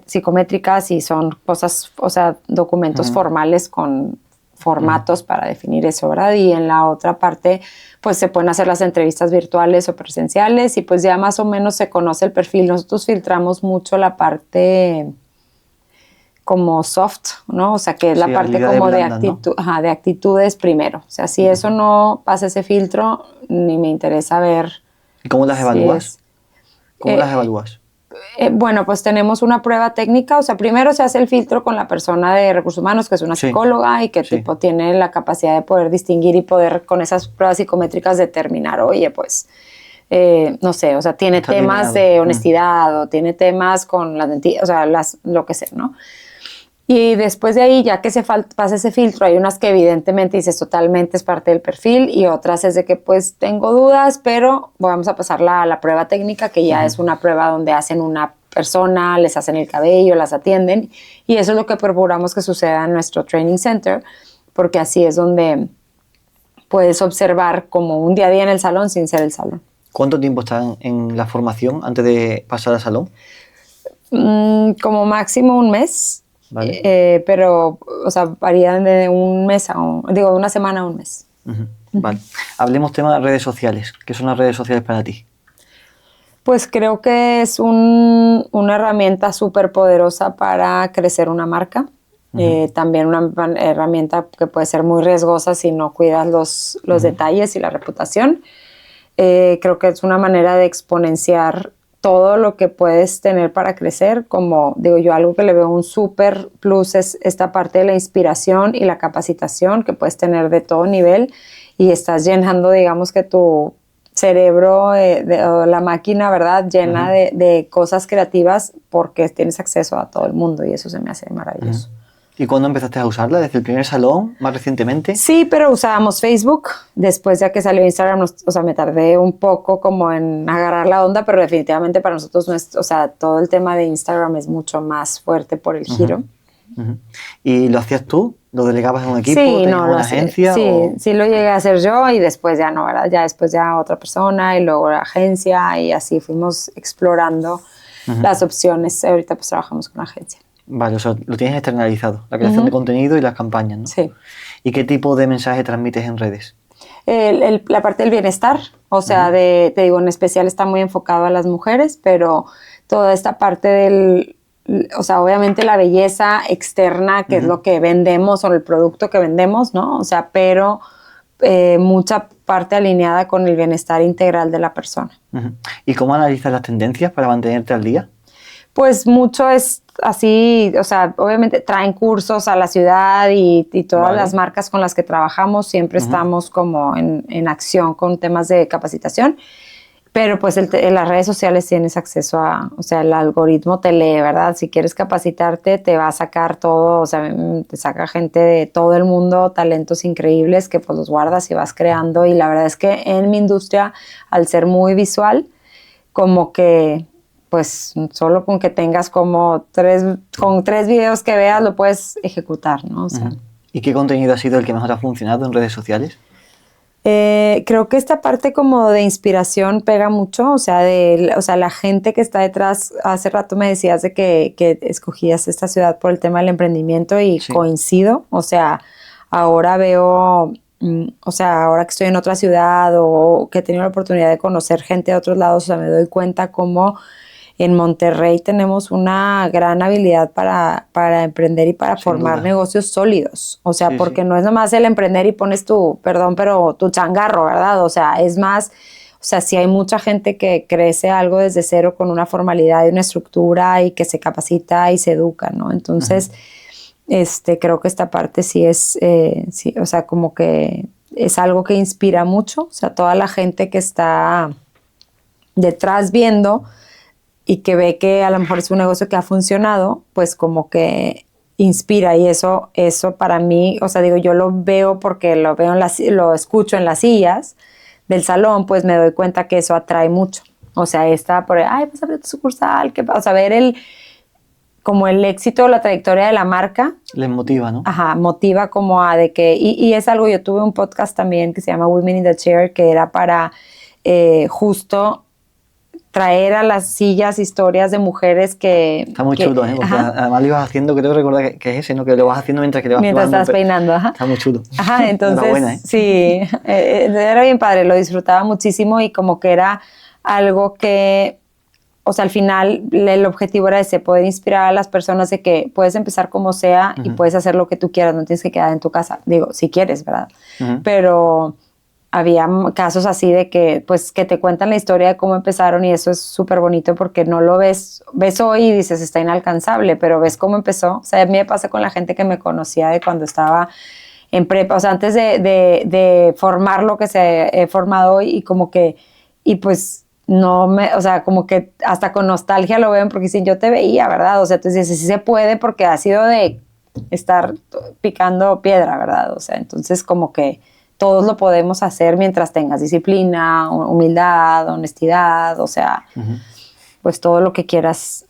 Speaker 1: psicométricas y son cosas, o sea, documentos formales con formatos para definir eso, ¿verdad? Y en la otra parte, pues se pueden hacer las entrevistas virtuales o presenciales y pues ya más o menos se conoce el perfil. Nosotros filtramos mucho la parte como soft, ¿no? O sea, que es la parte como de actitud, ¿no? De actitudes primero. O sea, si eso no pasa ese filtro, ni me interesa ver.
Speaker 2: ¿Y cómo las evalúas? ¿Cómo las evalúas?
Speaker 1: Bueno, pues tenemos una prueba técnica. O sea, primero se hace el filtro con la persona de recursos humanos, que es una psicóloga y que tipo tiene la capacidad de poder distinguir y poder con esas pruebas psicométricas determinar, oye, pues, no sé, o sea, tiene está temas alineado de honestidad o tiene temas con las o sea, lo que sea, ¿no? Y después de ahí, ya que se pasa ese filtro, hay unas que evidentemente dices totalmente es parte del perfil y otras es de que pues tengo dudas, pero vamos a pasarla a la prueba técnica, que ya es una prueba donde hacen una persona, les hacen el cabello, las atienden y eso es lo que procuramos que suceda en nuestro training center, porque así es donde puedes observar como un día a día en el salón sin ser el salón.
Speaker 2: ¿Cuánto tiempo están en la formación antes de pasar al salón?
Speaker 1: Como máximo un mes. Vale. Pero, o sea, varían de un mes de una semana a un mes.
Speaker 2: Vale. Hablemos tema de redes sociales. ¿Qué son las redes sociales para ti?
Speaker 1: Pues creo que es una herramienta súper poderosa para crecer una marca. También una herramienta que puede ser muy riesgosa si no cuidas los detalles y la reputación. Creo que es una manera de exponenciar todo lo que puedes tener para crecer, como digo yo, algo que le veo un súper plus es esta parte de la inspiración y la capacitación que puedes tener de todo nivel y estás llenando, digamos que tu cerebro, la máquina, ¿verdad? Llena de cosas creativas porque tienes acceso a todo el mundo y eso se me hace maravilloso.
Speaker 2: ¿Y cuándo empezaste a usarla? ¿Desde el primer salón, más recientemente?
Speaker 1: Sí, pero usábamos Facebook. Después ya que salió Instagram, o sea, me tardé un poco como en agarrar la onda, pero definitivamente para nosotros, o sea, todo el tema de Instagram es mucho más fuerte por el giro.
Speaker 2: ¿Y lo hacías tú? ¿Lo delegabas en un equipo?
Speaker 1: Sí, no,
Speaker 2: una agencia?
Speaker 1: Sí, lo llegué a hacer yo y después ya no, ¿verdad? Ya después ya otra persona y luego la agencia y así fuimos explorando las opciones. Ahorita pues trabajamos con una agencia.
Speaker 2: Vale, o sea, lo tienes externalizado, la creación de contenido y las campañas, ¿no?
Speaker 1: Sí.
Speaker 2: ¿Y qué tipo de mensaje transmites en redes?
Speaker 1: La parte del bienestar, o sea, te digo, en especial está muy enfocado a las mujeres, pero toda esta parte o sea, obviamente la belleza externa, que es lo que vendemos o el producto que vendemos, ¿no? O sea, pero mucha parte alineada con el bienestar integral de la persona.
Speaker 2: ¿Y cómo analizas las tendencias para mantenerte al día?
Speaker 1: Pues mucho es así, o sea, obviamente traen cursos a la ciudad y todas las marcas con las que trabajamos siempre estamos como en acción con temas de capacitación, pero pues en las redes sociales tienes acceso o sea, el algoritmo te lee, ¿verdad? Si quieres capacitarte te va a sacar todo, o sea, te saca gente de todo el mundo, talentos increíbles que pues los guardas y vas creando, y la verdad es que en mi industria, al ser muy visual, como que pues solo con que tengas como con 3 videos que veas lo puedes ejecutar, ¿no? O sea,
Speaker 2: ¿Y qué contenido ha sido el que mejor ha funcionado en redes sociales?
Speaker 1: Creo que esta parte como de inspiración pega mucho, o sea, la gente que está detrás. Hace rato me decías de que escogías esta ciudad por el tema del emprendimiento y coincido, o sea, ahora veo, o sea, ahora que estoy en otra ciudad o que he tenido la oportunidad de conocer gente de otros lados, o sea, me doy cuenta cómo en Monterrey tenemos una gran habilidad para emprender y para formar negocios sólidos. O sea, porque no es nomás el emprender y pones tu changarro, ¿verdad? O sea, es más, o sea, sí hay mucha gente que crece algo desde cero con una formalidad y una estructura y que se capacita y se educa, ¿no? Entonces, creo que esta parte sí es, sí, o sea, como que es algo que inspira mucho. O sea, toda la gente que está detrás viendo y que ve que a lo mejor es un negocio que ha funcionado, pues como que inspira, y eso para mí, o sea, digo, yo lo veo porque lo escucho en las sillas del salón, pues me doy cuenta que eso atrae mucho. O sea, vas a abrir tu sucursal, o sea, ver como el éxito, la trayectoria de la marca.
Speaker 2: Les motiva, ¿no?
Speaker 1: Ajá, motiva como y es algo. Yo tuve un podcast también que se llama Women in the Chair, que era para justo traer a las sillas historias de mujeres que...
Speaker 2: Está muy chulo, ¿eh? Porque además lo ibas haciendo, creo recordar que es ese, ¿no? Que lo vas haciendo mientras que te vas
Speaker 1: mientras estás peinando, ajá.
Speaker 2: Está muy chulo.
Speaker 1: Ajá, entonces,
Speaker 2: ¿eh?
Speaker 1: sí, era bien padre, lo disfrutaba muchísimo, y como que era algo que, o sea, al final el objetivo era ese, poder inspirar a las personas de que puedes empezar como sea y puedes hacer lo que tú quieras, no tienes que quedar en tu casa, digo, si quieres, ¿verdad? Pero había casos así de que, pues, que te cuentan la historia de cómo empezaron, y eso es súper bonito porque no lo ves hoy y dices, está inalcanzable, pero ves cómo empezó. O sea, a mí me pasa con la gente que me conocía de cuando estaba en prepa, o sea, antes de formar lo que se he formado hoy, y como que, y pues, o sea, como que hasta con nostalgia lo ven porque dicen, yo te veía, ¿verdad? O sea, tú dices, sí se puede porque ha sido de estar picando piedra, ¿verdad? O sea, entonces como que todos lo podemos hacer mientras tengas disciplina, humildad, honestidad, o sea, pues todo lo que quieras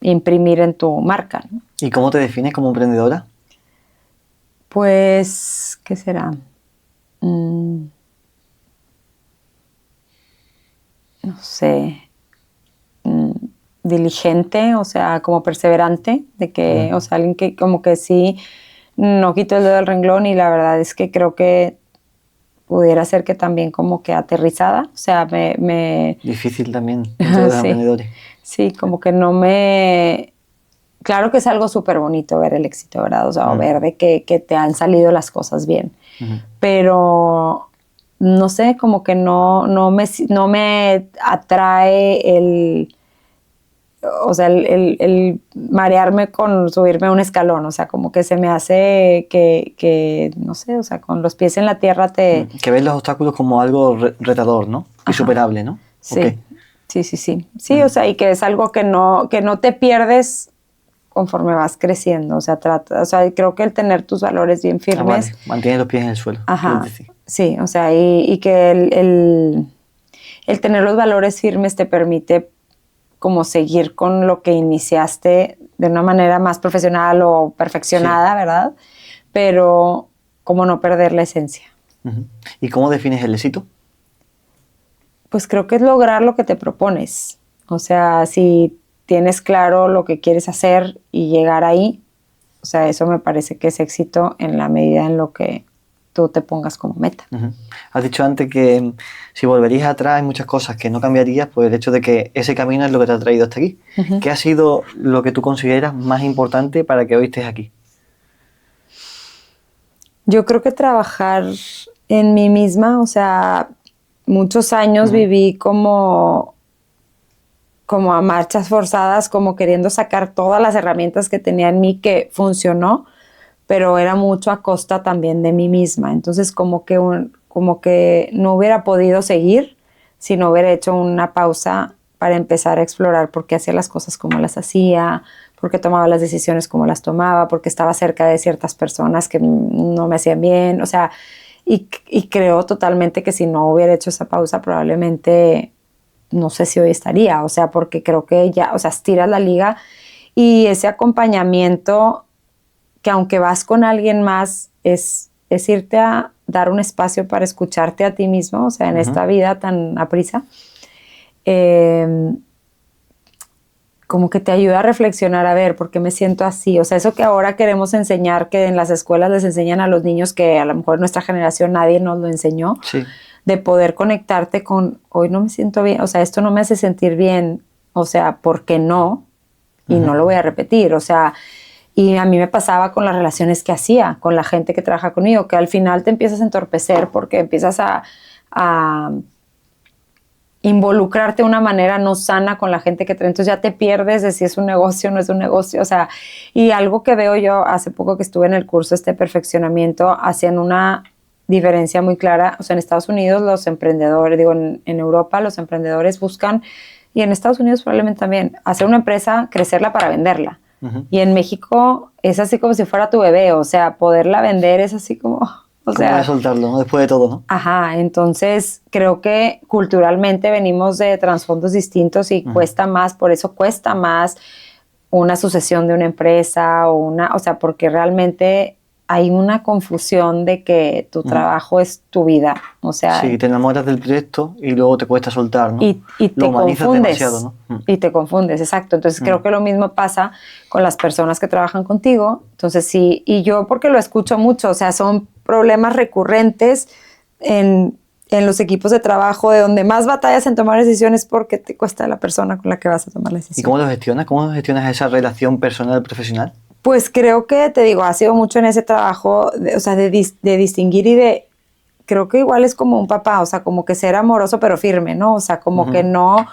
Speaker 1: imprimir en tu marca, ¿no?
Speaker 2: ¿Y cómo te defines como emprendedora?
Speaker 1: Pues, ¿qué será? No sé, diligente, o sea, como perseverante, de que, o sea, alguien que como que sí no quito el dedo del renglón, y la verdad es que creo que pudiera ser que también como que aterrizada, o sea,
Speaker 2: Difícil también dentro de los emprendedores.
Speaker 1: Sí, como que claro que es algo súper bonito ver el éxito, ¿verdad? O sea, o ver de que te han salido las cosas bien, pero no sé, como que no me atrae o sea, el marearme con subirme a un escalón, o sea, como que se me hace que no sé, o sea, con los pies en la tierra
Speaker 2: Que ves los obstáculos como algo retador, ¿no? Y superable, ¿no?
Speaker 1: Sí,
Speaker 2: okay.
Speaker 1: Sí, o sea, y que es algo que no te pierdes conforme vas creciendo, o sea, creo que el tener tus valores bien firmes...
Speaker 2: Vale. Mantiene los pies en el suelo.
Speaker 1: Ajá, sí, o sea, y que el tener los valores firmes te permite como seguir con lo que iniciaste de una manera más profesional o perfeccionada, ¿verdad? Pero como no perder la esencia.
Speaker 2: ¿Y cómo defines el éxito?
Speaker 1: Pues creo que es lograr lo que te propones. O sea, si tienes claro lo que quieres hacer y llegar ahí, o sea, eso me parece que es éxito en la medida en lo que tú te pongas como meta.
Speaker 2: Has dicho antes que si volverías atrás hay muchas cosas que no cambiarías por el hecho de que ese camino es lo que te ha traído hasta aquí. ¿Qué ha sido lo que tú consideras más importante para que hoy estés aquí?
Speaker 1: Yo creo que trabajar en mí misma, o sea, muchos años viví como a marchas forzadas, como queriendo sacar todas las herramientas que tenía en mí, que funcionó, pero era mucho a costa también de mí misma. Entonces como que no hubiera podido seguir si no hubiera hecho una pausa para empezar a explorar por qué hacía las cosas como las hacía, por qué tomaba las decisiones como las tomaba, porque estaba cerca de ciertas personas que no me hacían bien, o sea, y creo totalmente que si no hubiera hecho esa pausa probablemente no sé si hoy estaría, o sea, porque creo que ya, o sea, estiras la liga y ese acompañamiento que aunque vas con alguien más es irte a dar un espacio para escucharte a ti mismo, o sea, en esta vida tan aprisa, como que te ayuda a reflexionar, a ver, ¿por qué me siento así? O sea, eso que ahora queremos enseñar, que en las escuelas les enseñan a los niños, que a lo mejor en nuestra generación nadie nos lo enseñó,
Speaker 2: Sí.
Speaker 1: De poder conectarte con, hoy no me siento bien, o sea, esto no me hace sentir bien, o sea, ¿por qué no? Y no lo voy a repetir, o sea, y a mí me pasaba con las relaciones que hacía, con la gente que trabaja conmigo, que al final te empiezas a entorpecer porque empiezas a involucrarte de una manera no sana con la gente que trae, entonces ya te pierdes de si es un negocio o no es un negocio, o sea, y algo que veo yo hace poco que estuve en el curso perfeccionamiento, hacían una diferencia muy clara, o sea, en Estados Unidos los emprendedores, digo, en Europa los emprendedores buscan, y en Estados Unidos probablemente también, hacer una empresa, crecerla para venderla, y en México es así como si fuera tu bebé, o sea, poderla vender es así como... O sea,
Speaker 2: ¿cómo soltarlo, no? Después de todo, ¿no?
Speaker 1: Ajá, entonces creo que culturalmente venimos de trasfondos distintos y cuesta más, por eso cuesta más una sucesión de una empresa o sea, porque realmente hay una confusión de que tu trabajo es tu vida, o sea...
Speaker 2: Sí, te enamoras del proyecto y luego te cuesta soltar, ¿no?
Speaker 1: Y te
Speaker 2: lo humanizas
Speaker 1: confundes,
Speaker 2: demasiado, ¿no?
Speaker 1: y te confundes, exacto. Entonces creo que lo mismo pasa con las personas que trabajan contigo. Entonces sí, y yo porque lo escucho mucho, o sea, son problemas recurrentes en los equipos de trabajo, de donde más batallas en tomar decisiones porque te cuesta la persona con la que vas a tomar la decisión.
Speaker 2: ¿Y cómo lo gestionas? ¿Cómo gestionas esa relación personal-profesional?
Speaker 1: Pues creo que, te digo, ha sido mucho en ese trabajo, o sea, de distinguir y de... Creo que igual es como un papá, o sea, como que ser amoroso pero firme, ¿no? O sea, como que no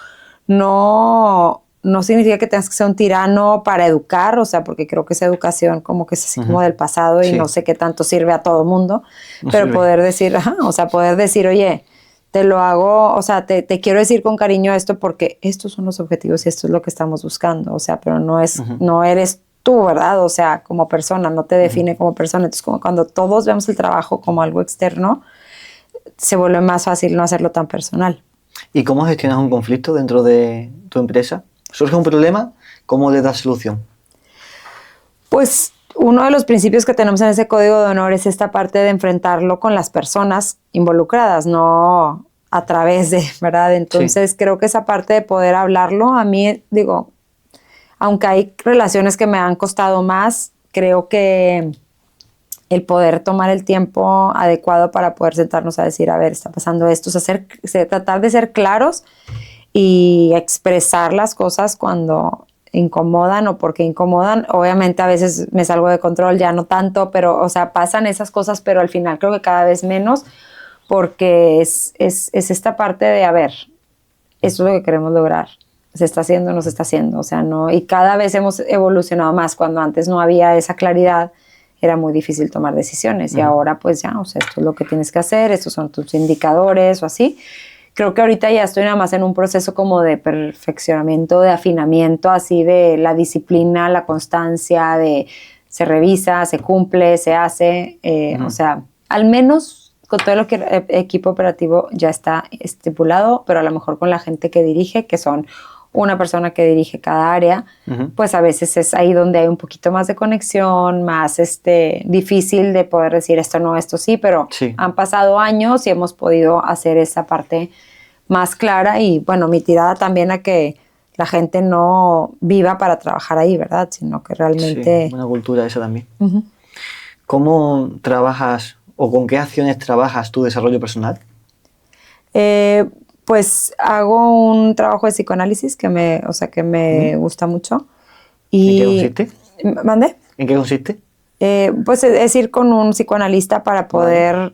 Speaker 1: significa que tengas que ser un tirano para educar, o sea, porque creo que esa educación como que es así como del pasado y no sé qué tanto sirve a todo mundo, pero sirve. Poder decir, o sea, poder decir, oye, te lo hago, o sea, te quiero decir con cariño esto porque estos son los objetivos y esto es lo que estamos buscando, o sea, pero no eres tú, ¿verdad? O sea, como persona, no te define como persona. Entonces, como cuando todos vemos el trabajo como algo externo, se vuelve más fácil no hacerlo tan personal.
Speaker 2: ¿Y cómo gestionas un conflicto dentro de tu empresa? ¿Surge un problema? ¿Cómo le das solución?
Speaker 1: Pues uno de los principios que tenemos en ese código de honor es esta parte de enfrentarlo con las personas involucradas, no a través de, ¿verdad? Entonces creo que esa parte de poder hablarlo, a mí, digo, aunque hay relaciones que me han costado más, creo que el poder tomar el tiempo adecuado para poder sentarnos a decir, a ver, está pasando esto, o sea, tratar de ser claros y expresar las cosas cuando incomodan o porque incomodan. Obviamente a veces me salgo de control, ya no tanto, pero, o sea, pasan esas cosas, pero al final creo que cada vez menos, porque es esta parte de, a ver, esto es lo que queremos lograr. Se está haciendo, no se está haciendo, o sea, no, y cada vez hemos evolucionado más. Cuando antes no había esa claridad, era muy difícil tomar decisiones, y ahora pues ya, o sea, esto es lo que tienes que hacer, estos son tus indicadores o así. Creo que ahorita ya estoy nada más en un proceso como de perfeccionamiento, de afinamiento, así de la disciplina, la constancia, de se revisa, se cumple, se hace, o sea, al menos con todo lo que equipo operativo ya está estipulado, pero a lo mejor con la gente que dirige, que son una persona que dirige cada área, pues a veces es ahí donde hay un poquito más de conexión, más difícil de poder decir esto no, esto sí, pero han pasado años y hemos podido hacer esa parte más clara. Y bueno, mi tirada también a que la gente no viva para trabajar ahí, ¿verdad? Sino que realmente...
Speaker 2: Sí, una cultura esa también. ¿Cómo trabajas o con qué acciones trabajas tu desarrollo personal?
Speaker 1: Pues hago un trabajo de psicoanálisis que me gusta mucho.
Speaker 2: ¿En qué consiste?
Speaker 1: ¿Mande?
Speaker 2: ¿En qué consiste?
Speaker 1: Pues es ir con un psicoanalista para poder,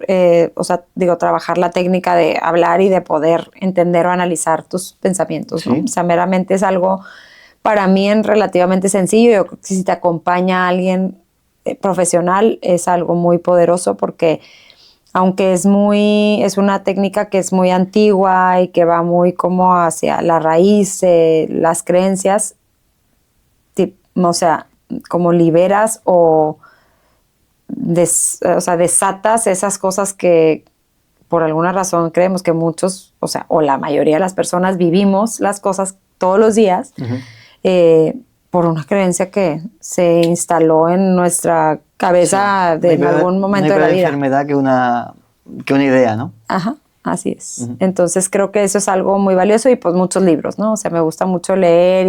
Speaker 1: trabajar la técnica de hablar y de poder entender o analizar tus pensamientos, ¿no?
Speaker 2: Sí.
Speaker 1: O sea, meramente es algo para mí relativamente sencillo. Yo creo que si te acompaña alguien profesional es algo muy poderoso porque aunque es una técnica que es muy antigua y que va muy como hacia la raíz de las creencias, o sea, como liberas o desatas esas cosas que por alguna razón creemos que muchos, o la mayoría de las personas vivimos las cosas todos los días, por una creencia que se instaló en nuestra cabeza en algún momento de la vida.
Speaker 2: Enfermedad que una idea, ¿no?
Speaker 1: Ajá, así es. Entonces creo que eso es algo muy valioso y pues muchos libros, ¿no? O sea, me gusta mucho leer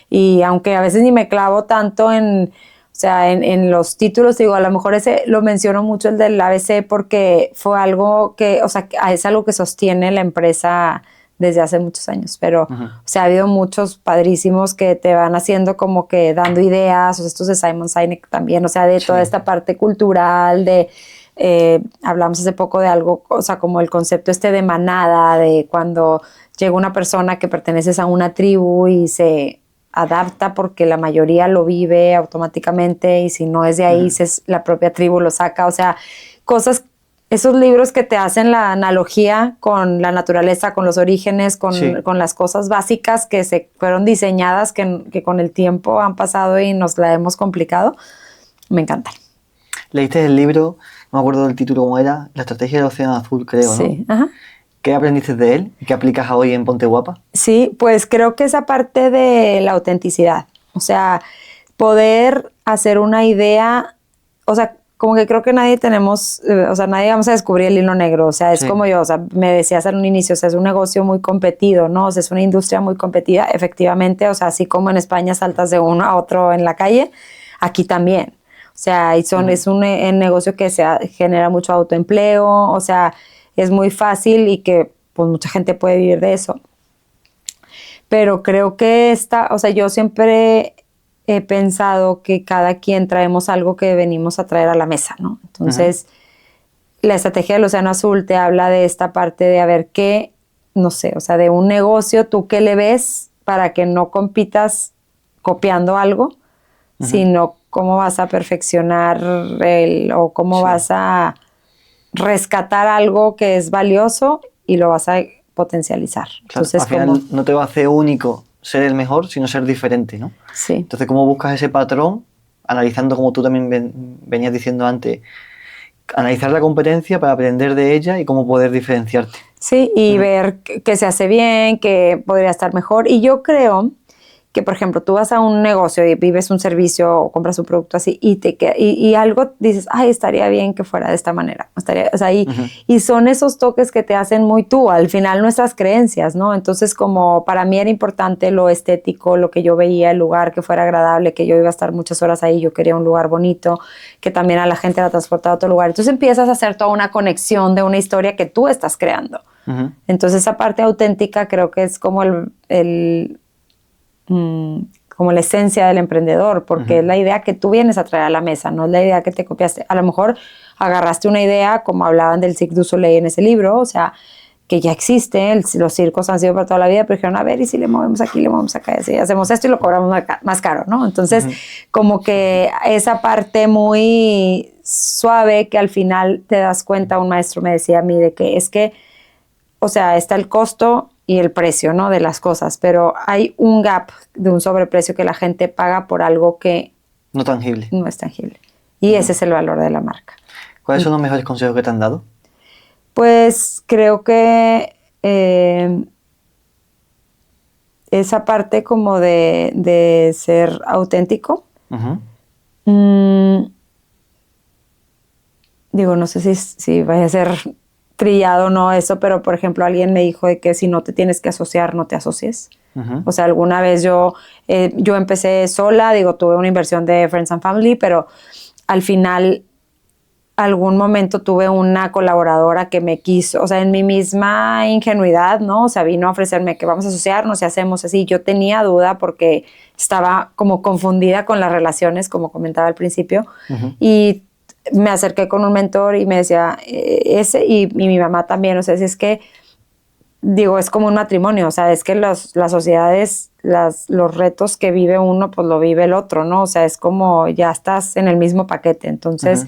Speaker 1: y aunque a veces ni me clavo tanto en los títulos, digo, a lo mejor ese lo menciono mucho, el del ABC, porque fue algo que, es algo que sostiene la empresa desde hace muchos años, pero, ha habido muchos padrísimos que te van haciendo como que dando ideas, estos de Simon Sinek también, de toda esta parte cultural, hablamos hace poco de algo, como el concepto de manada, de cuando llega una persona que perteneces a una tribu y se adapta porque la mayoría lo vive automáticamente y si no es de ahí, la propia tribu lo saca, cosas, esos libros que te hacen la analogía con la naturaleza, con los orígenes, con las cosas básicas que se fueron diseñadas, que con el tiempo han pasado y nos la hemos complicado, me encantan.
Speaker 2: ¿Leíste el libro? No me acuerdo del título cómo era, La estrategia del océano azul, creo, ¿no?
Speaker 1: Sí, ajá.
Speaker 2: ¿Qué aprendiste de él y qué aplicas hoy en Ponte Guapa?
Speaker 1: Sí, pues creo que esa parte de la autenticidad, poder hacer una idea, como que creo que nadie tenemos, nadie vamos a descubrir el hilo negro, es como yo, me decías al iniicio, es un negocio muy competido, ¿no? Es una industria muy competida, efectivamente, así como en España saltas de uno a otro en la calle, aquí también, es un negocio que genera mucho autoempleo, es muy fácil y que pues mucha gente puede vivir de eso. Pero creo que yo siempre he pensado que cada quien traemos algo que venimos a traer a la mesa, ¿no? Entonces, la estrategia del océano azul te habla de esta parte de a ver qué, no sé, de un negocio, ¿tú qué le ves para que no compitas copiando algo, sino cómo vas a perfeccionar o cómo vas a rescatar algo que es valioso y lo vas a potencializar?
Speaker 2: Claro,
Speaker 1: entonces,
Speaker 2: al final no te va a hacer único ser el mejor, sino ser diferente, ¿no?
Speaker 1: Sí.
Speaker 2: Entonces, ¿cómo buscas ese patrón? Analizando, como tú también venías diciendo antes, analizar la competencia para aprender de ella y cómo poder diferenciarte.
Speaker 1: Sí, y ver qué se hace bien, qué podría estar mejor. Y yo creo que, por ejemplo, tú vas a un negocio y vives un servicio o compras un producto así y algo dices, ay, estaría bien que fuera de esta manera. Y son esos toques que te hacen muy tú, al final nuestras creencias, ¿no? Entonces, como para mí era importante lo estético, lo que yo veía, el lugar que fuera agradable, que yo iba a estar muchas horas ahí, yo quería un lugar bonito, que también a la gente la transportaba a otro lugar. Entonces empiezas a hacer toda una conexión de una historia que tú estás creando. Entonces esa parte auténtica creo que es como como la esencia del emprendedor, porque es la idea que tú vienes a traer a la mesa, no es la idea que te copiaste. A lo mejor agarraste una idea, como hablaban del Cirque du Soleil en ese libro, que ya existe, los circos han sido para toda la vida, pero dijeron, a ver, y si le movemos aquí, le movemos acá, y hacemos esto y lo cobramos más caro, ¿no? Entonces, como que esa parte muy suave que al final te das cuenta, un maestro me decía a mí, de que es que, está el costo y el precio, ¿no? De las cosas, pero hay un gap de un sobreprecio que la gente paga por algo que
Speaker 2: no tangible.
Speaker 1: No es tangible. Y ese es el valor de la marca.
Speaker 2: ¿Cuáles son los mejores consejos que te han dado?
Speaker 1: Pues creo que esa parte como de ser auténtico. Digo, no sé si vaya a ser trillado o no eso, pero por ejemplo alguien me dijo de que si no te tienes que asociar, no te asocies. Alguna vez yo empecé sola, tuve una inversión de Friends and Family, pero al final algún momento tuve una colaboradora que me quiso, o sea, en mi misma ingenuidad, ¿no? O sea, vino a ofrecerme que vamos a asociarnos y hacemos así. Yo tenía duda porque estaba como confundida con las relaciones, como comentaba al principio, y me acerqué con un mentor y me decía, y mi mamá también, o sea, es que, digo, es como un matrimonio, o sea, es que las sociedades, los retos que vive uno, pues lo vive el otro, ¿no? O sea, es como ya estás en el mismo paquete, entonces...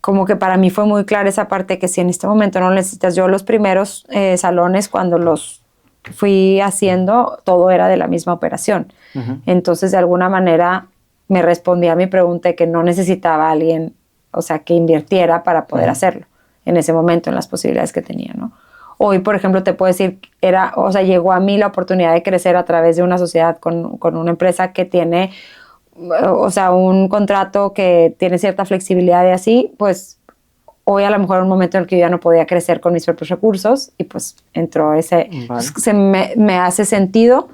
Speaker 1: como que para mí fue muy clara esa parte que si en este momento no necesitas, yo los primeros salones cuando los fui haciendo, todo era de la misma operación. Entonces, de alguna manera, me respondía a mi pregunta de que no necesitaba a alguien, o sea, que invirtiera para poder hacerlo en ese momento, en las posibilidades que tenía, ¿no? Hoy, por ejemplo, te puedo decir, llegó a mí la oportunidad de crecer a través de una sociedad con una empresa que tiene, o sea, un contrato que tiene cierta flexibilidad y así, pues hoy a lo mejor un momento en el que yo ya no podía crecer con mis propios recursos y pues entró ese...
Speaker 2: Vale.
Speaker 1: Me hace sentido,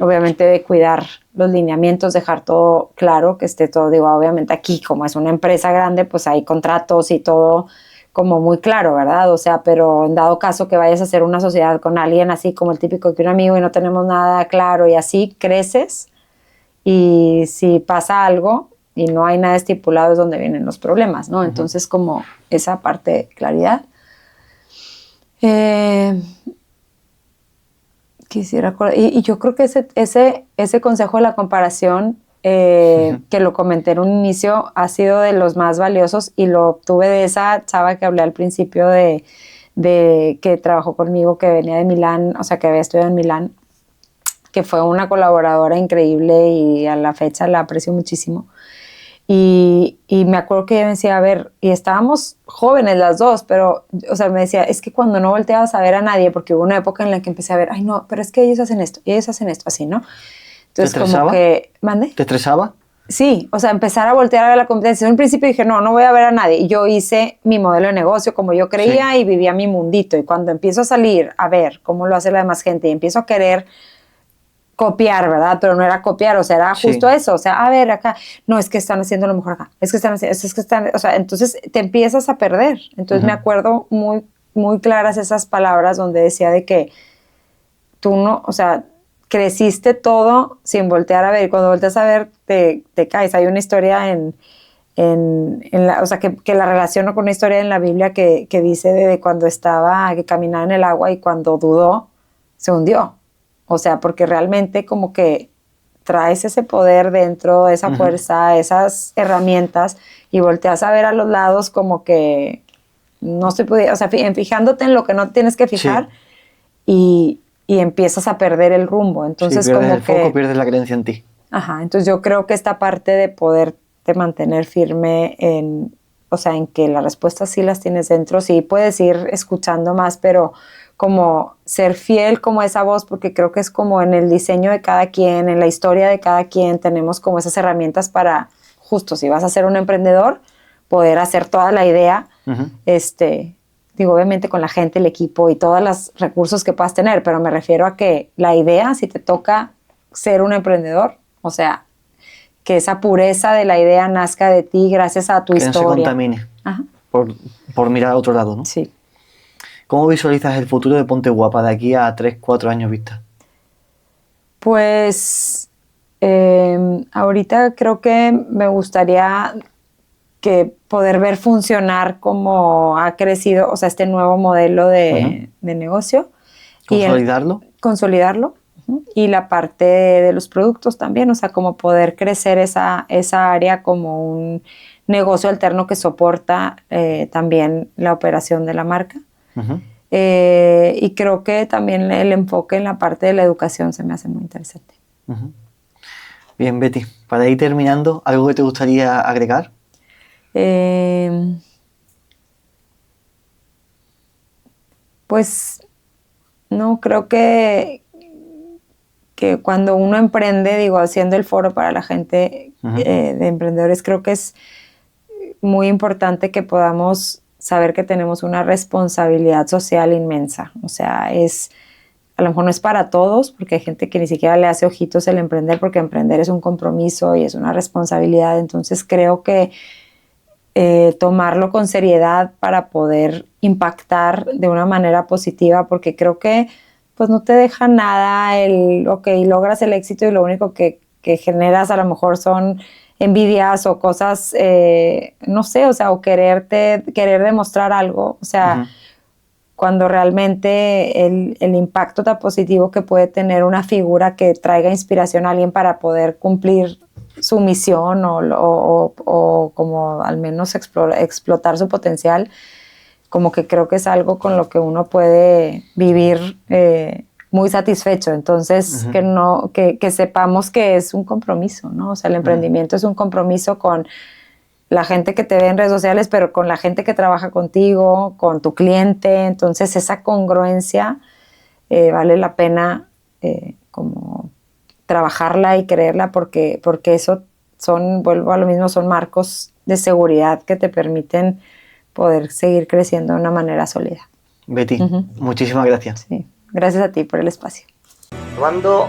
Speaker 1: obviamente, de cuidar los lineamientos, dejar todo claro, que esté todo, digo, obviamente aquí como es una empresa grande, pues hay contratos y todo como muy claro, ¿verdad? O sea, pero en dado caso que vayas a hacer una sociedad con alguien así como el típico que un amigo y no tenemos nada claro y así, creces. Y si pasa algo y no hay nada estipulado es donde vienen los problemas, ¿no? Entonces, como esa parte de claridad. Quisiera acordar, y yo creo que ese consejo de la comparación, que lo comenté en un inicio, ha sido de los más valiosos y lo obtuve de esa chava que hablé al principio de que trabajó conmigo, que venía de Milán, o sea, que había estudiado en Milán, que fue una colaboradora increíble y a la fecha la aprecio muchísimo. Y me acuerdo que ella me decía, a ver, y estábamos jóvenes las dos, pero, o sea, me decía, es que cuando no volteabas a ver a nadie, porque hubo una época en la que empecé a ver, ay, no, pero es que ellos hacen esto, y ellos hacen esto, así, ¿no? Entonces,
Speaker 2: ¿Te estresaba?
Speaker 1: como que, ¿mande?
Speaker 2: ¿Te estresaba?
Speaker 1: Sí, o sea, empezar a voltear a ver la competencia. En un principio dije, no voy a ver a nadie. Y yo hice mi modelo de negocio como yo creía y vivía mi mundito. Y cuando empiezo a salir a ver cómo lo hace la demás gente y empiezo a querer copiar, ¿verdad? Pero no era copiar, o sea, era justo eso, o sea, a ver, acá, no, es que están haciendo lo mejor acá, es que están haciendo, es que están, o sea, entonces te empiezas a perder. Entonces me acuerdo muy, muy claras esas palabras donde decía de que tú no, o sea, creciste todo sin voltear a ver, y cuando volteas a ver te caes. Hay una historia o sea, que la relaciono con una historia en la Biblia que dice de cuando que caminaba en el agua y cuando dudó, se hundió. O sea, porque realmente como que traes ese poder dentro, esa fuerza, esas herramientas, y volteas a ver a los lados como que no se puede, o sea, fijándote en lo que no tienes que fijar y empiezas a perder el rumbo. Entonces,
Speaker 2: pierdes
Speaker 1: como
Speaker 2: el foco, pierdes la creencia en ti.
Speaker 1: Ajá, entonces yo creo que esta parte de poderte mantener firme o sea, en que las respuestas sí las tienes dentro, sí puedes ir escuchando más, pero como ser fiel como esa voz, porque creo que es como en el diseño de cada quien, en la historia de cada quien, tenemos como esas herramientas para, justo si vas a ser un emprendedor, poder hacer toda la idea, digo, obviamente con la gente, el equipo y todos los recursos que puedas tener, pero me refiero a que la idea, si te toca ser un emprendedor, o sea, que esa pureza de la idea nazca de ti gracias a tu historia.
Speaker 2: Que no se contamine por mirar a otro lado, ¿no?
Speaker 1: Sí.
Speaker 2: ¿Cómo visualizas el futuro de Ponte Guapa de aquí a 3-4 años vista?
Speaker 1: Pues ahorita creo que me gustaría que poder ver funcionar como ha crecido, o sea, este nuevo modelo de negocio.
Speaker 2: ¿Consolidarlo?
Speaker 1: Consolidarlo. Y la parte de los productos también, o sea, como poder crecer esa área como un negocio alterno que soporta también la operación de la marca. Y creo que también el enfoque en la parte de la educación se me hace muy interesante.
Speaker 2: Bien, Betty, para ir terminando, ¿algo que te gustaría agregar?
Speaker 1: Pues no, creo que cuando uno emprende, digo, haciendo el foro para la gente de emprendedores, creo que es muy importante que podamos saber que tenemos una responsabilidad social inmensa. O sea, a lo mejor no es para todos, porque hay gente que ni siquiera le hace ojitos el emprender, porque emprender es un compromiso y es una responsabilidad. Entonces creo que tomarlo con seriedad para poder impactar de una manera positiva, porque creo que pues no te deja nada logras el éxito y lo único que generas a lo mejor son envidias o cosas, no sé, o sea, o querer demostrar algo, o sea, cuando realmente el impacto tan positivo que puede tener una figura que traiga inspiración a alguien para poder cumplir su misión o como al menos explotar su potencial, como que creo que es algo con lo que uno puede vivir muy satisfecho. Entonces, que sepamos que es un compromiso, ¿no? O sea, el emprendimiento es un compromiso con la gente que te ve en redes sociales, pero con la gente que trabaja contigo, con tu cliente. Entonces, esa congruencia vale la pena como trabajarla y creerla, porque eso vuelvo a lo mismo, son marcos de seguridad que te permiten poder seguir creciendo de una manera sólida.
Speaker 2: Betty, muchísimas gracias.
Speaker 1: Sí, gracias a ti por el espacio.
Speaker 2: Cuando